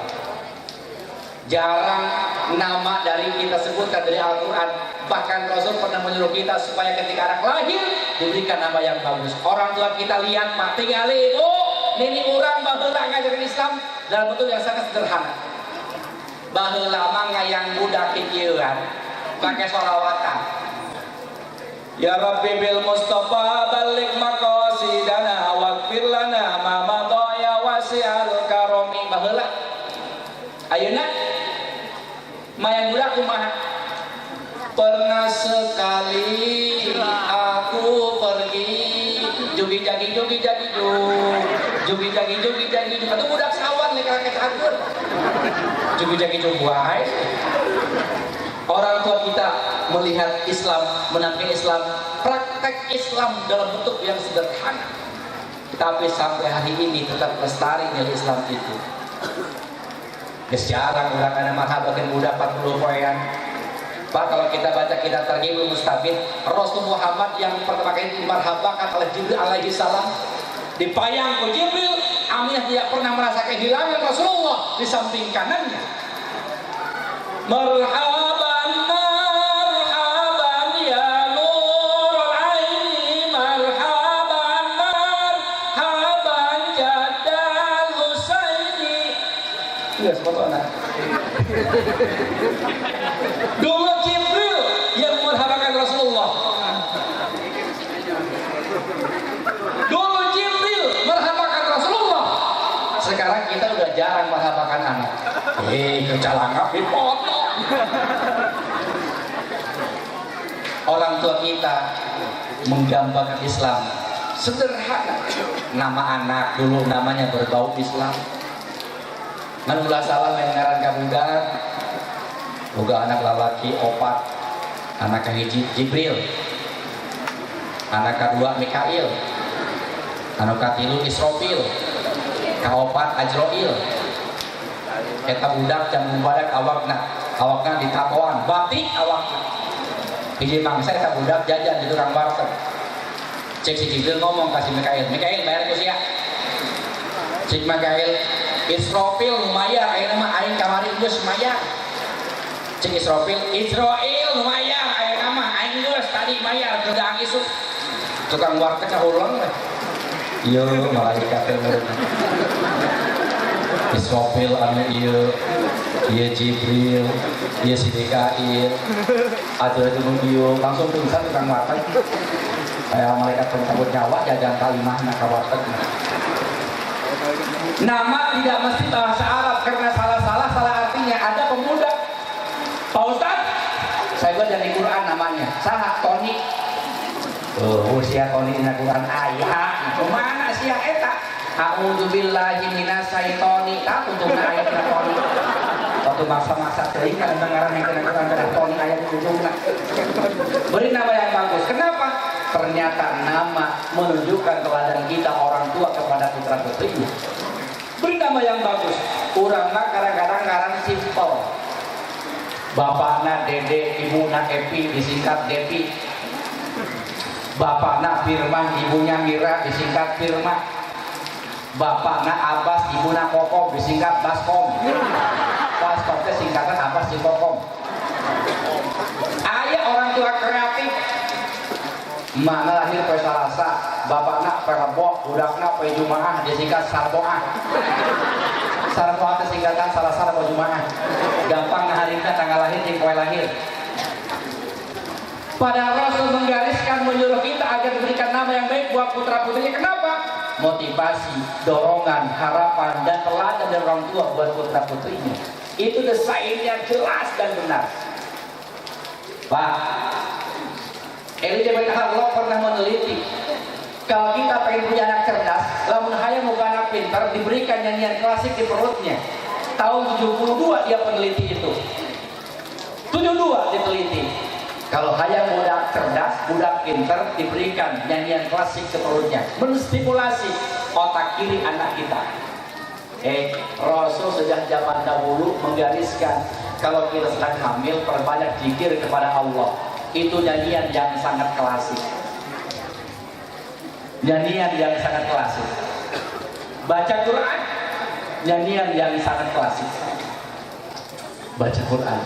Jarang nama dari kita sebutkan dari Al-Quran. Bahkan Rasul pernah menyuruh kita supaya ketika anak lahir diberikan nama yang bagus. Orang tua kita lihat Pak tinggal itu nini orang baheula ngajarin Islam dalam bentuk yang sangat sederhana. Baheula mah ngayang budak kikieuan pakai sholawatan. Ya Rabbi bil Mustafa balik maqasidana waghfir lana ma madha ya wasi'al karami. Baheula ayeuna mayang budak kumaha? Pernah sekali aku pergi jogi jagi jogi jagi jogi jagi jogi jagi itu budak sawan nih kakek akur jogi jagi jogi wae. Orang tua kita melihat Islam, menampilkan Islam, praktek Islam dalam bentuk yang sederhana, tapi sampai hari ini tetap lestari nilai Islam itu. Jarang udah karena marhabakan budak 40 poean. Pak, kalau kita baca kitab Targhibul Mustafid, Rasul Muhammad yang pertama kali dimarhabakan oleh Jibril alaihi salam, dipayang ke Jibril, Aminah tidak pernah merasa kehilangan Rasulullah di samping kanannya. Marhaban marhaban ya nurul aini, marhaban marhaban jaddal Husaini. Iya, sepatu anak. Dulu Jibril yang merhabakan Rasulullah. Dulu Jibril merhabakan Rasulullah. Sekarang kita udah jarang merhabakan anak. Kecalangap dipotong. Orang tua kita menggambarkan Islam sederhana. Nama anak dulu namanya berbau Islam. Manulah salah mengaran kabudak. Boga anak lalaki opat, anak kahiji Jibril, anak kedua Mikail, anak katilu Israfil, kaopat Ajroil. Eta budak jam badak awakna ditatoan, batik awakna. Hiji mangsa eta budak jajan di tukang warteg. Cek si Jibril ngomong kasih Mikail, Mikail bayar ku sia. Cek Mikail, Israfil lumayan, ayeuna mah aing kamari geus mayar. Cek Israfil lumayan ayeuna mah aing geus tadi mayar geudang isuk. Tukang warteg ulang we. Ieu malaikat teh meureun. Israfil anu ieu Jibril, ieu si Mikail. Atur jeung ieu langsung pingsan tukang warteg. Aya malaikat pencabut nyawa jajan kalimahna ka warteg. Nama tidak mesti bahasa Arab karena salah artinya. Ada pemuda Pak Ustaz, saya buat dari Quran namanya saha Tony. Sia Tony dina Quran ayat kemana sia eta? A'udzubillahi minasyaitonir rajim. Ujungna ayat Tony. Waktu maksa-maksa teuing kan dengaran yang kena Quran dari Tony ayat ujungna. Beri nama yang bagus. Kenapa? Ternyata nama menunjukkan teladan kita orang tua kepada putra putrinya. Beri nama yang bagus. Urangna kadang-kadang ngaran simpel. Bapakna Dede, ibuna Epi disingkat Depi. Bapakna Firman, ibunya Mira disingkat Firma. Bapakna Abbas, ibuna Kokom disingkat Baskom. Baskom itu singkatan Abbas di Kokom. Ayah orang tua kreatif. Mana lahir poe Salasa, bapakna poe Rebo, budakna poe Jumaah disingkat Sarboah. Sarboah itu singkatan Salasa Rebo Jumaah. Gampang ngaharina tanggal lahir jeung poe lahir. Pada Rasul menggariskan menyuruh kita agar diberikan nama yang baik buat putra putrinya. Kenapa? Motivasi, dorongan, harapan dan teladan dari orang tua buat putra putrinya. Itu desainnya jelas dan benar. Pak, Elizabeth Harlow pernah meneliti kalau kita pengen punya anak cerdas, lamun hayang muka anak pintar diberikan nyanyian klasik di perutnya. Tahun 72 dia peneliti itu. 72 diteliti. Kalau hayang budak cerdas, budak pintar diberikan nyanyian klasik ke perutnya, menstimulasi otak kiri anak kita. Rasul sejak zaman dahulu menggariskan kalau kita sedang hamil perbanyak zikir kepada Allah. Itu nyanyian yang sangat klasik. nyanyian yang sangat klasik. Baca Quran, nyanyian yang sangat klasik. Baca Quran.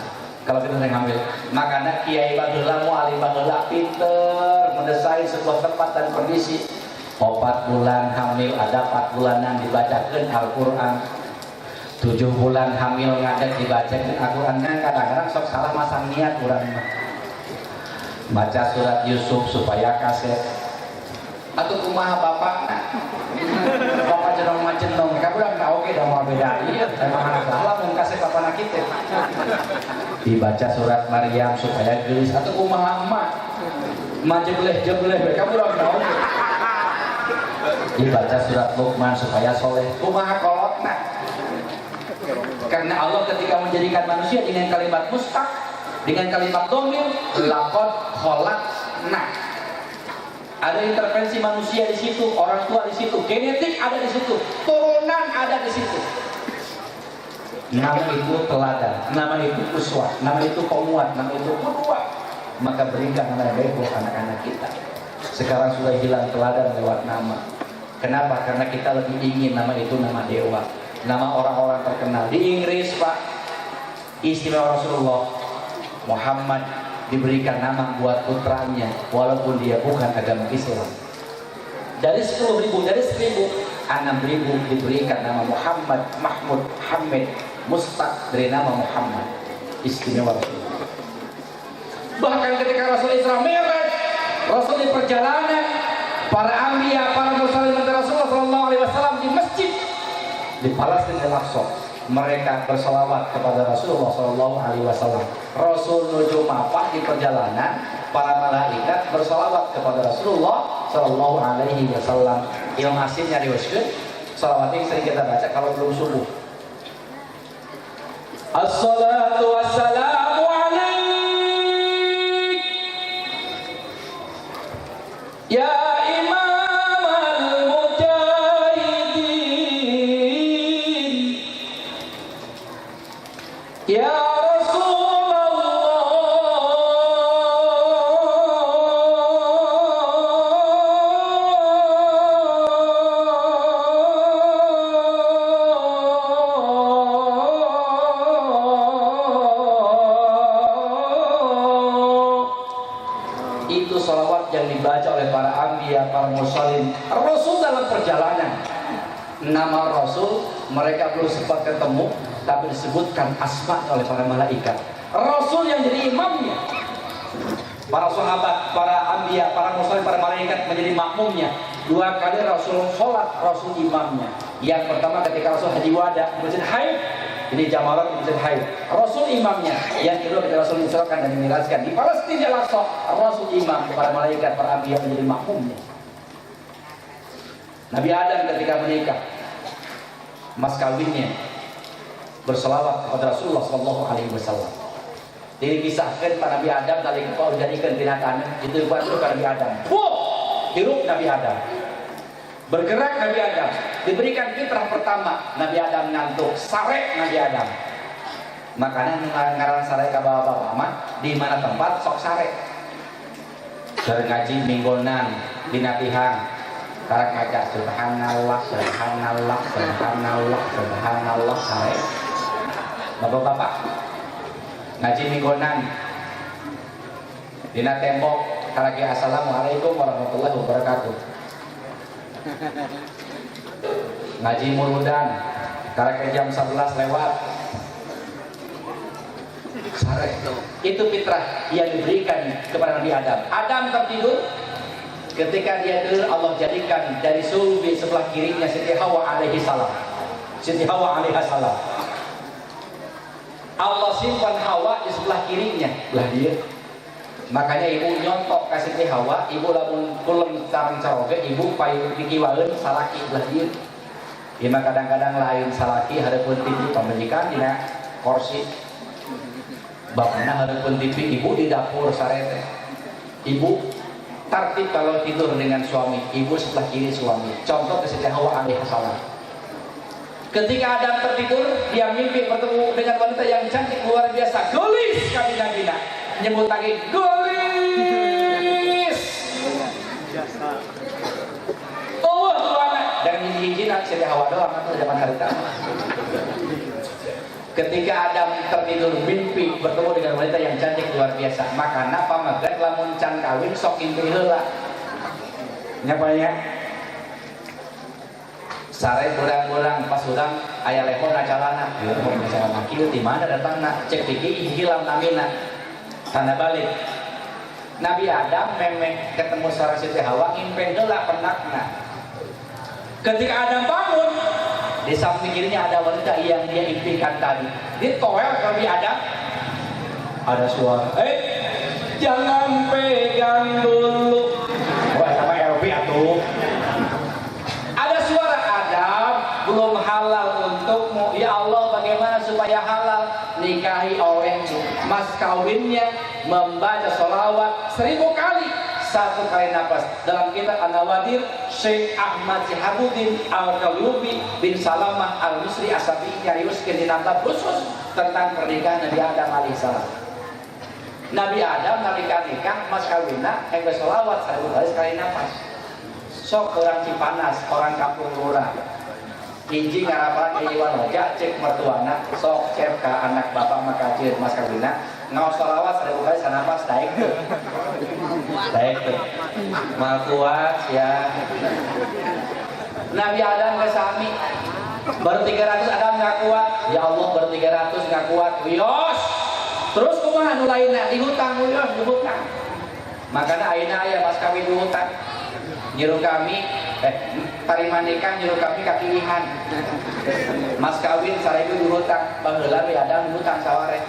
Kalau kita ngambil, makanya kiai bageula, mualim bageula pinter mendesain sebuah tempat dan kondisi. 4 bulan hamil ada 4 bulanan dibacakan Al-Quran. 7 bulan hamil ngadeg dibacakan Al-Quran. Kadang-kadang sok salah masang niat kurang baca surat Yusuf supaya kaset. Atau kumaha bapak nak bapak jenong macen dong mereka udah nggak oke dah mau beda iya emang anak salah mau kasih bapak nak kita dibaca surat Maryam supaya gelis atau kumaha emak jebleh mereka udah nggak oke dibaca surat Luqman supaya soleh kumaha kolot nak karena Allah ketika menjadikan manusia dengan kalimat mustaq dengan kalimat domir lakot kholak nak ada intervensi manusia di situ, orang tua di situ, genetik ada di situ, turunan ada di situ. Nama itu teladan, nama itu uswah, nama itu penguat, nama itu qudwah. Maka berikan nama yang baik buat anak-anak kita. Sekarang sudah hilang teladan lewat nama. Kenapa? Karena kita lebih ingin nama itu nama dewa, nama orang-orang terkenal. Di Inggris Pak, istimewa Rasulullah Muhammad diberikan nama buat putranya walaupun dia bukan agama Islam. Dari 10.000, dari 1.000, 6.000 diberikan nama Muhammad, Mahmud, Hamid, Mustaq dari nama Muhammad. Istimewa Rasulullah. Bahkan ketika Rasul Isra Mi'raj, Rasul di perjalanan, para anbiya, para mursalin Rasulullah SAW di masjid di Palestina Al-Aqsa. Mereka berselawat kepada Rasulullah SAW. Rasul nuju mapah di perjalanan, para malaikat berselawat kepada Rasulullah SAW. Ilmu asinnya riwayatkeun, selawat yang sering kita baca kalau belum subuh. Assalatu wassalamu alaik ya ya Rasulullah itu salawat yang dibaca oleh para anbiya, para mursalin. Rasul dalam perjalanan nama Rasul mereka belum sempat ketemu tapi disebutkan asma oleh para malaikat. Rasul yang jadi imamnya, para sahabat, para anbiya, para mursalin, para malaikat menjadi makmumnya. 2 kali Rasul sholat, Rasul imamnya. Yang pertama ketika Rasul haji wada di Masjid Haid, ini Jamarat di Masjid Haid, Rasul imamnya. Yang kedua ketika Rasul diisrakan dan dimirajkan di Palestina Al-Aqsa, Rasul imam, para malaikat, para anbiya menjadi makmumnya. Nabi Adam ketika menikah, mas kawinnya berselawat kepada Rasulullah SAW. Dikisahkan Pak Nabi Adam dari kepala jadikan binatang itu buat Nabi Adam. Hirup Nabi Adam, bergerak Nabi Adam, diberikan fitrah pertama. Nabi Adam ngantuk, sarek Nabi Adam. Makanya ngarang sarek ke bapak-bapak mah di mana tempat sok sarek. Dari ngaji mingguan dina tihang karak maca subhanallah subhanallah subhanallah subhanallah sarek. Bapak-bapak ngaji mingguan dina tembok kalagi assalamualaikum warahmatullahi wabarakatuh. Ngaji murudan kalagi jam 11 lewat sare. Itu fitrah yang diberikan kepada Nabi Adam. Adam tertidur, ketika dia tidur Allah jadikan dari sulbi sebelah kirinya Siti Hawa alaihi salam. Siti Hawa alaihi salam, Allah simpan Hawa di sebelah kirinya, lah dia. Makanya ibu nyontok ke Siti Hawa, ibu lamun kulem sareng caroge, ibu payu dikiwaeun salaki lah dia. Ima kadang-kadang lain salaki hareupeun TV pamajikan dina kursi. Bapakna hareupeun TV, ibu di dapur sarete. Ibu tertib kalau tidur dengan suami, ibu sebelah kiri suami. Contoh ke Siti Hawa alaihi salam. Ketika Adam tertidur, dia mimpi bertemu dengan wanita yang cantik luar biasa. Gelis kami nabina, nyebut lagi gelis. hiji-hiji nak Siti Hawa doang atau zaman harita. Ketika Adam tertidur mimpi bertemu dengan wanita yang cantik luar biasa, maka napa magrek lamun can kawin sok mimpi heula. Nyapanya? Sare kurang-kurang pas urang aya lepon ajalana. Ieu mau ajalana kieu di mana datangna? Cek diki hilang namina. Tanda balik. Nabi Adam memang ketemu sareng Siti Hawa ngimpen heula penakna. Ketika Adam bangun, di samping kirinya ada wanita yang dia impikan tadi. Dia toel Nabi Adam. Ada suara, jangan pegang dulu. Wah, sama LP atuh. Ada suara, Adam belum halal untukmu. Ya Allah, bagaimana supaya halal? Nikahi olehmu. Mas kawinnya membaca sholawat 1000 kali. 1 kali nafas. Dalam kitab An-Nawadir, Syekh Ahmad Sihabuddin Al-Qalyubi bin Salamah Al-Misri Asabi nyariuskeun dina bab khusus tentang pernikahan Nabi Adam alaihissalam. Nabi Adam nalika nikah mas kawinna engge sholawat 1000 kali sekali nafas. Sok orang Cipanas, orang kampung urang. Hiji ngarapan Iwan Hoja cek mertuana, sok cek ka anak bapak makajir mas kawinna ngaos sholawat 1000 kali sanapas daek tuh. Daek tuh. Mal kuat ya. Nabi Adam ke sami baru 300 Adam nggak kuat. Ya Allah baru 300 nggak kuat. Wios. Terus kumaha nu lainna dihutang wios dihutang. Makanya ayeuna aya mas kawin dihutang. Nyuruh kami tarima nikah nyuruh kami kakilihan. Mas kawin sarebu dihutang baheula we Adam dihutang saware.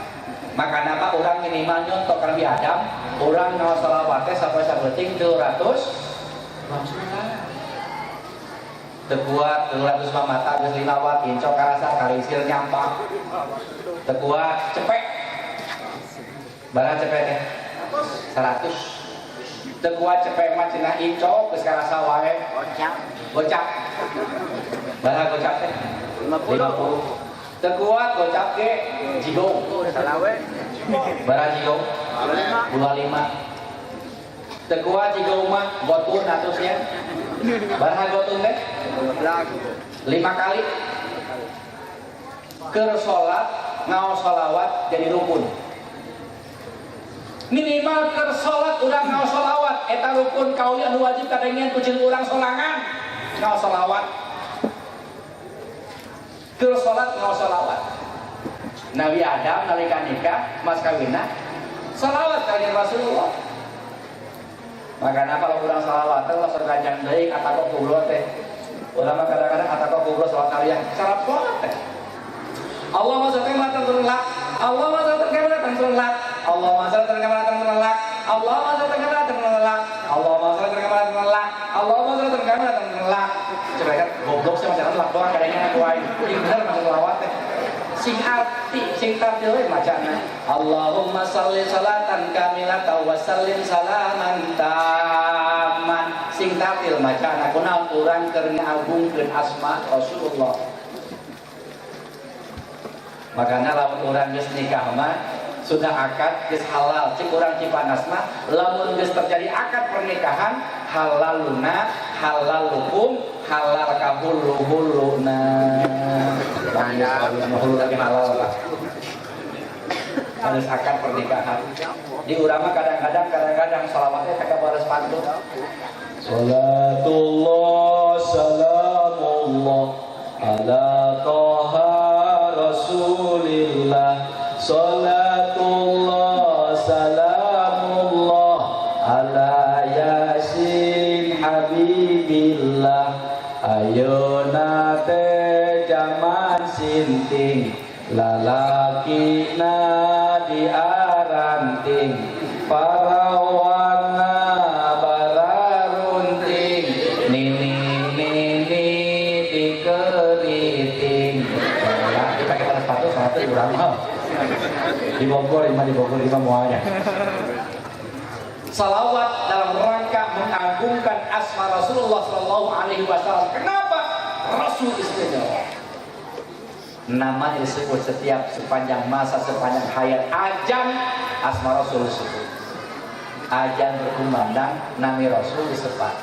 Maka napa orang minimal nyontok Nabi Adam, orang ngaos sholawat teh sampai sabeting 200 tekuat 200 mata geus linawat incok karasa kalisir nyampak tekuat cepek barang cepek teh 100 tekuat cepek mah cenah incok geus karasa wae gocap barang gocap teh 50 tekuat gocap ke jigong barang jigong 25 tekuat jigong mah gotun atusnya barang gotun teh 5 kali keur sholat ngaos sholawat jadi rukun minimal keur sholat urang ngaos sholawat eta rukun kauli anu wajib kadengian kucing urang solangan ngaos sholawat keur sholat ngaos sholawat. Nabi Adam nalika nikah mas kawinna sholawat ka Rasulullah. Maka napa kalau urang sholawat teh langsung ganjang deui atako kubro teh. Urang mah kadang-kadang atako kubro sholat kalian cara sholat teh. Allahumma shalli ala Muhammad. Allahumma shalli ala Muhammad. Allahumma shalli ala Muhammad. Allahumma shalli ala Muhammad. Allahumma shalli ala Muhammad. Allahumma shalli ala Muhammad. Coba kan goblok sih macam lak doang kadangnya aku wae. Ini bener masuk selawat teh. Sing arti sing tartil we macana. Allahumma shalli salatan kamilatan wa sallim salaman taman. Sing tartil macana kunaon urang keur ngagungkeun asma Rasulullah. Makanya lamun urang geus nikah mah sudah akad geus halal cek urang Cipanas mah lamun geus terjadi akad pernikahan halaluna halalukum halal kahulu-huluna hulu lagi halal lah harus akad pernikahan di urang mah kadang-kadang sholawatnya kagak baris pantun salatullah salamullah ala toha Rasulillah salatullah salamullah ala yasin habibillah ayeuna teh jaman sinting lalakina diaranting parawana bararunting nini dikeriting dipakai pada sepatu kurang mahal di Bogor muanya salawat dalam rangka mengagungkan asma Rasulullah Sallallahu Alaihi Wasallam. Kenapa Rasul istimewa? Nama disebut setiap sepanjang masa sepanjang hayat ajan asma Rasul disebut ajan berkumandang nami Rasul disebut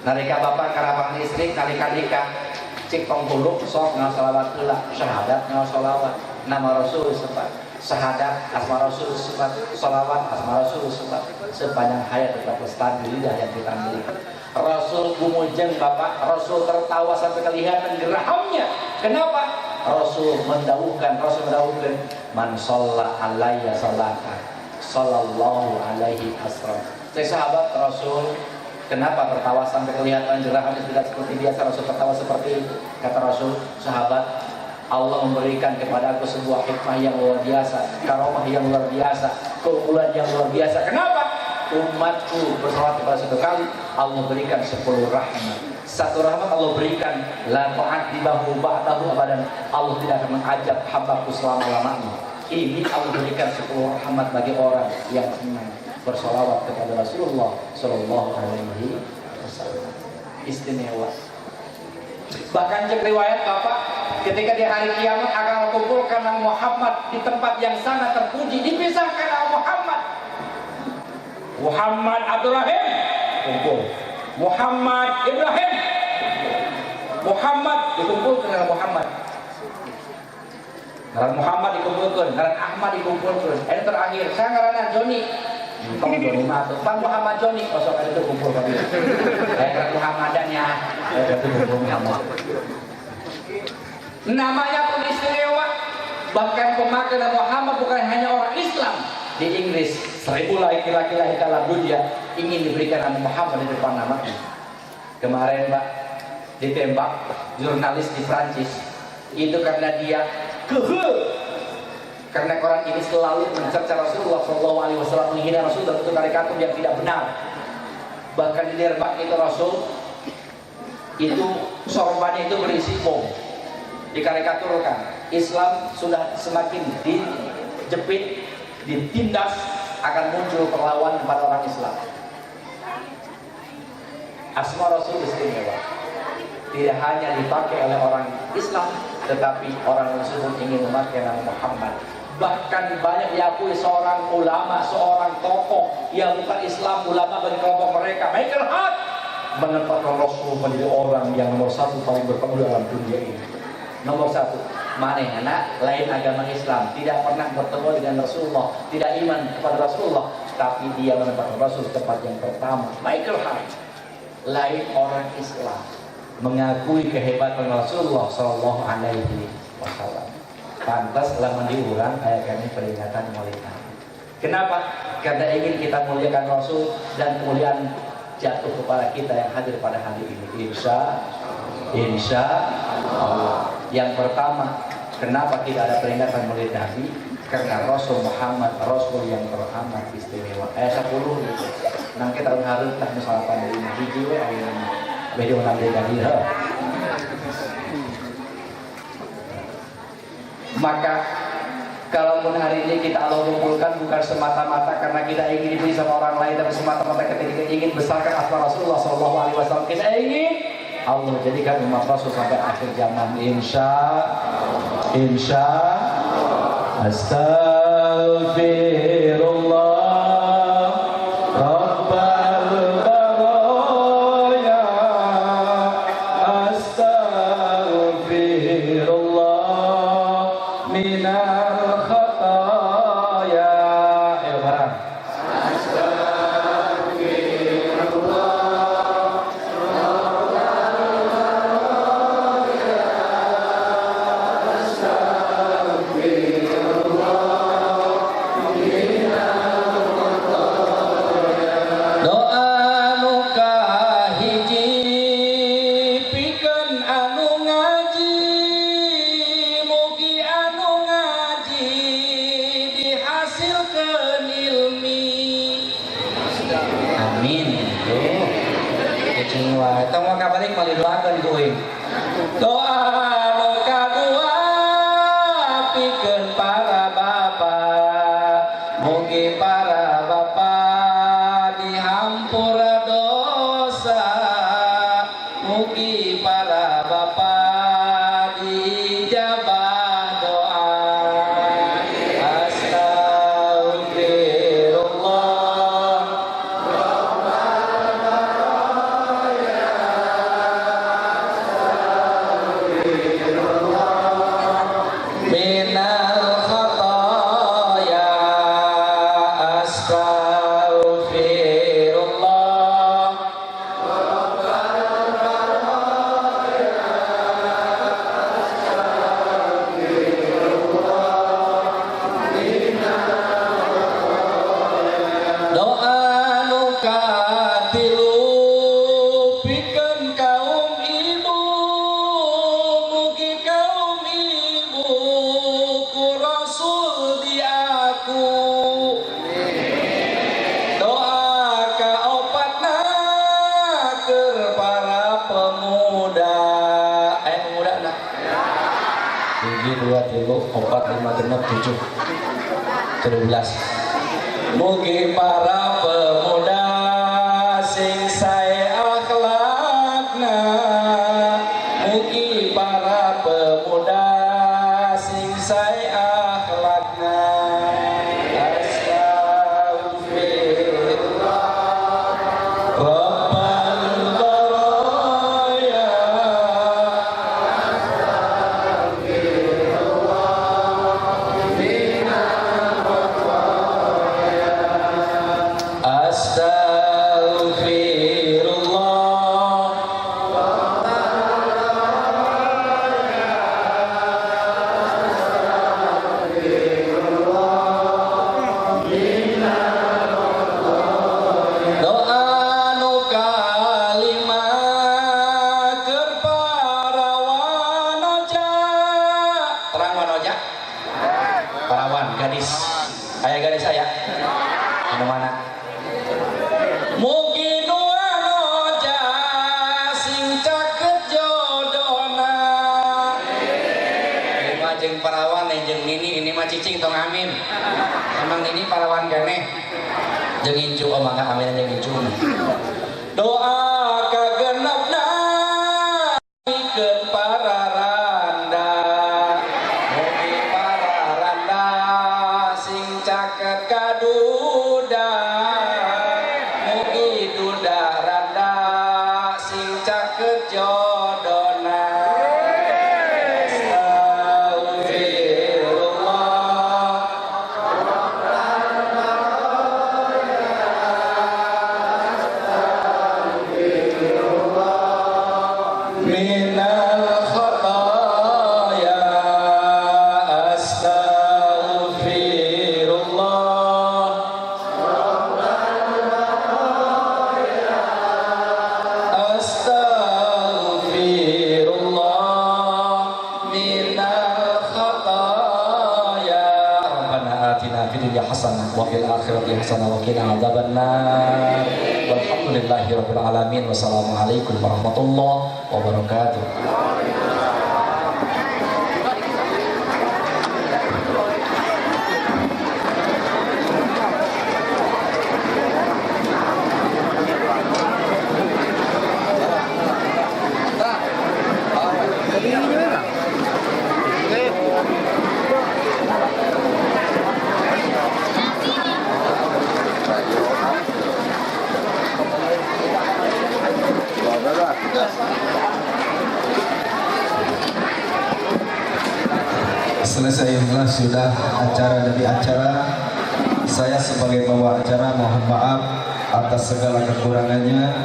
Nalika bapak karawang listrik, nalika nikah cik penghuluk sok ngaos salawat heula, syahadat ngaos salawat, nama Rasul sebat, syahadat asma Rasul sebat, salawat asma Rasul sebat, sepanjang hayat tetap lestari di lidah yang kita miliki. Rasul gumujeng bapak, Rasul tertawa sampai kelihatan gerahamnya. Kenapa? Rasul mendauhkan man shalla alayya salatan sallallahu alaihi wasallam. Sahabat Rasul kenapa tertawa sampai kelihatan gerahamnya tidak seperti biasa? Rasul tertawa seperti itu. Kata Rasul, sahabat, Allah memberikan kepada aku sebuah hikmah yang luar biasa, karomah yang luar biasa, keunggulan yang luar biasa. Kenapa? Umatku bersolat kepada satu kali, Allah berikan 10 rahmat. Satu rahmat Allah berikan, la tu'adzibahu ba'dahu abadan. Allah tidak akan mengajab hambaku selama-lamanya. Ini Allah berikan 10 rahmat bagi orang yang senang bersolawat kepada Rasulullah Sallallahu Alaihi Wasallam. Istimewa. Bahkan cek riwayat bapak, ketika di hari kiamat akan kumpulkan Nabi Muhammad di tempat yang sangat terpuji, dipisahkan Nabi Muhammad Abdul Rahim kumpul, Muhammad Ibrahim Muhammad dikumpulkan dengan Muhammad. Ngaran Muhammad dikumpulkan, ngaran Ahmad dikumpulkan. Ini terakhir, saya ngaran Joni. Tong Joni masuk, Bang Muhammad Joni, kosong itu kumpul kami. Ngaran Muhammadannya, itu kumpul Muhammad. Namanya pun istimewa. Bahkan pemakai nama Muhammad bukan hanya orang Islam. Di Inggris, 1000 laki-laki dalam dunia ingin diberikan nama Muhammad di depan namanya. Kemarin Pak ditembak jurnalis di Prancis. Itu karena dia karena orang ini selalu mencerca Rasulullah SAW, menghina Rasul dan itu karikatur yang tidak benar. Bahkan di Denmark itu Rasul itu sorbannya itu berisi bom, dikarikaturkan. Islam sudah semakin dijepit, ditindas, akan muncul perlawanan kepada orang Islam. Asma Rasul istimewa, tidak hanya dipakai oleh orang Islam, tetapi orang tersebut ingin memakai nama Muhammad. Bahkan banyak diakui seorang ulama, seorang tokoh yang bukan Islam, ulama bagi kelompok mereka, Michael Hart, menempatkan Rasul menjadi orang yang nomor 1 paling berpengaruh dalam dunia ini. Nomor 1, manehna lain agama Islam, tidak pernah bertemu dengan Rasulullah, tidak iman kepada Rasulullah, tapi dia menempatkan Rasul tempat yang pertama. Michael Hart, lain orang Islam, mengakui kehebatan Rasulullah Sallallahu Alaihi Wasallam. Pantas lama diurang kayak kami peringatan Maulid Nabi. Kenapa? Karena ingin kita muliakan Rasul dan kemuliaan jatuh kepada kita yang hadir pada hari ini. Insya Allah. Yang pertama, kenapa tidak ada peringatan Maulid Nabi? Karena Rasul Muhammad, Rasul yang teramat istimewa. 10 gitu. Nang kita harus tak misalnya pada ini hiji yang beda nanti dari maka kalaupun hari ini kita Allah kumpulkan bukan semata-mata karena kita ingin diberi sama orang lain, tapi semata-mata ketika ingin besarkan asma Rasulullah SAW, kita ingin Allah jadikan umat Rasul sampai akhir zaman. Insya Astagfirullah doa nu kadua pikeun para bapak, mugi para bapak dihampura dosa, mugi para bapak dijabah doa. Astagfirullah tinggi 2 3 4 5 genep 7 13. Mugi para pemuda sing sae akhlakna, mugi para pemuda sing sae akhlakna. Astagfirullah Rabbal baraya. Astagfirullah doa nu kalimat keur para wanoja. Terang wanoja, parawan gadis, aya gadis saya mana-mana. Mugi nu wanoja sing caket jodona. Ini mah jeung parawan jeung Nini, ini mah cicing tong amin. Emang Nini parawan keneh. Jeung incu omangga amin jeung incu. Doa kagenepna pikeun para randa. Mugi para randa sing caket kaduda. Mugi duda randa sing caket jodona. Astagfirullah minal khataya. Astagfirullah Astagfirullah minal khataya. Rabbana atina fid dunya hasanah wa fil akhirati hasanah wa qina adzabannar. Walhamdulillahi rabbil alamin. Wassalamualaikum warahmatullahi wabarakatuh. Selesailah sudah acara demi acara. Saya sebagai pembawa acara mohon maaf atas segala kekurangannya.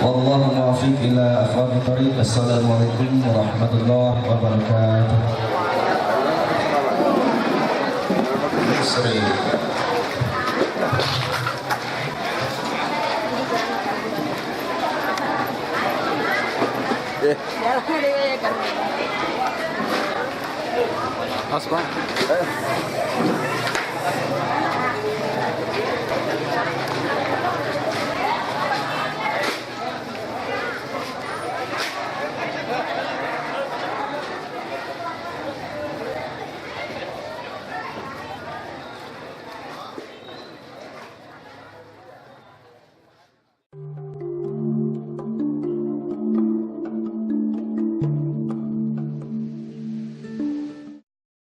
Wallahu muwaffiq ila aqwamit thoriq. Assalamualaikum warahmatullahi wabarakatuh. Sering. Mas, Pak.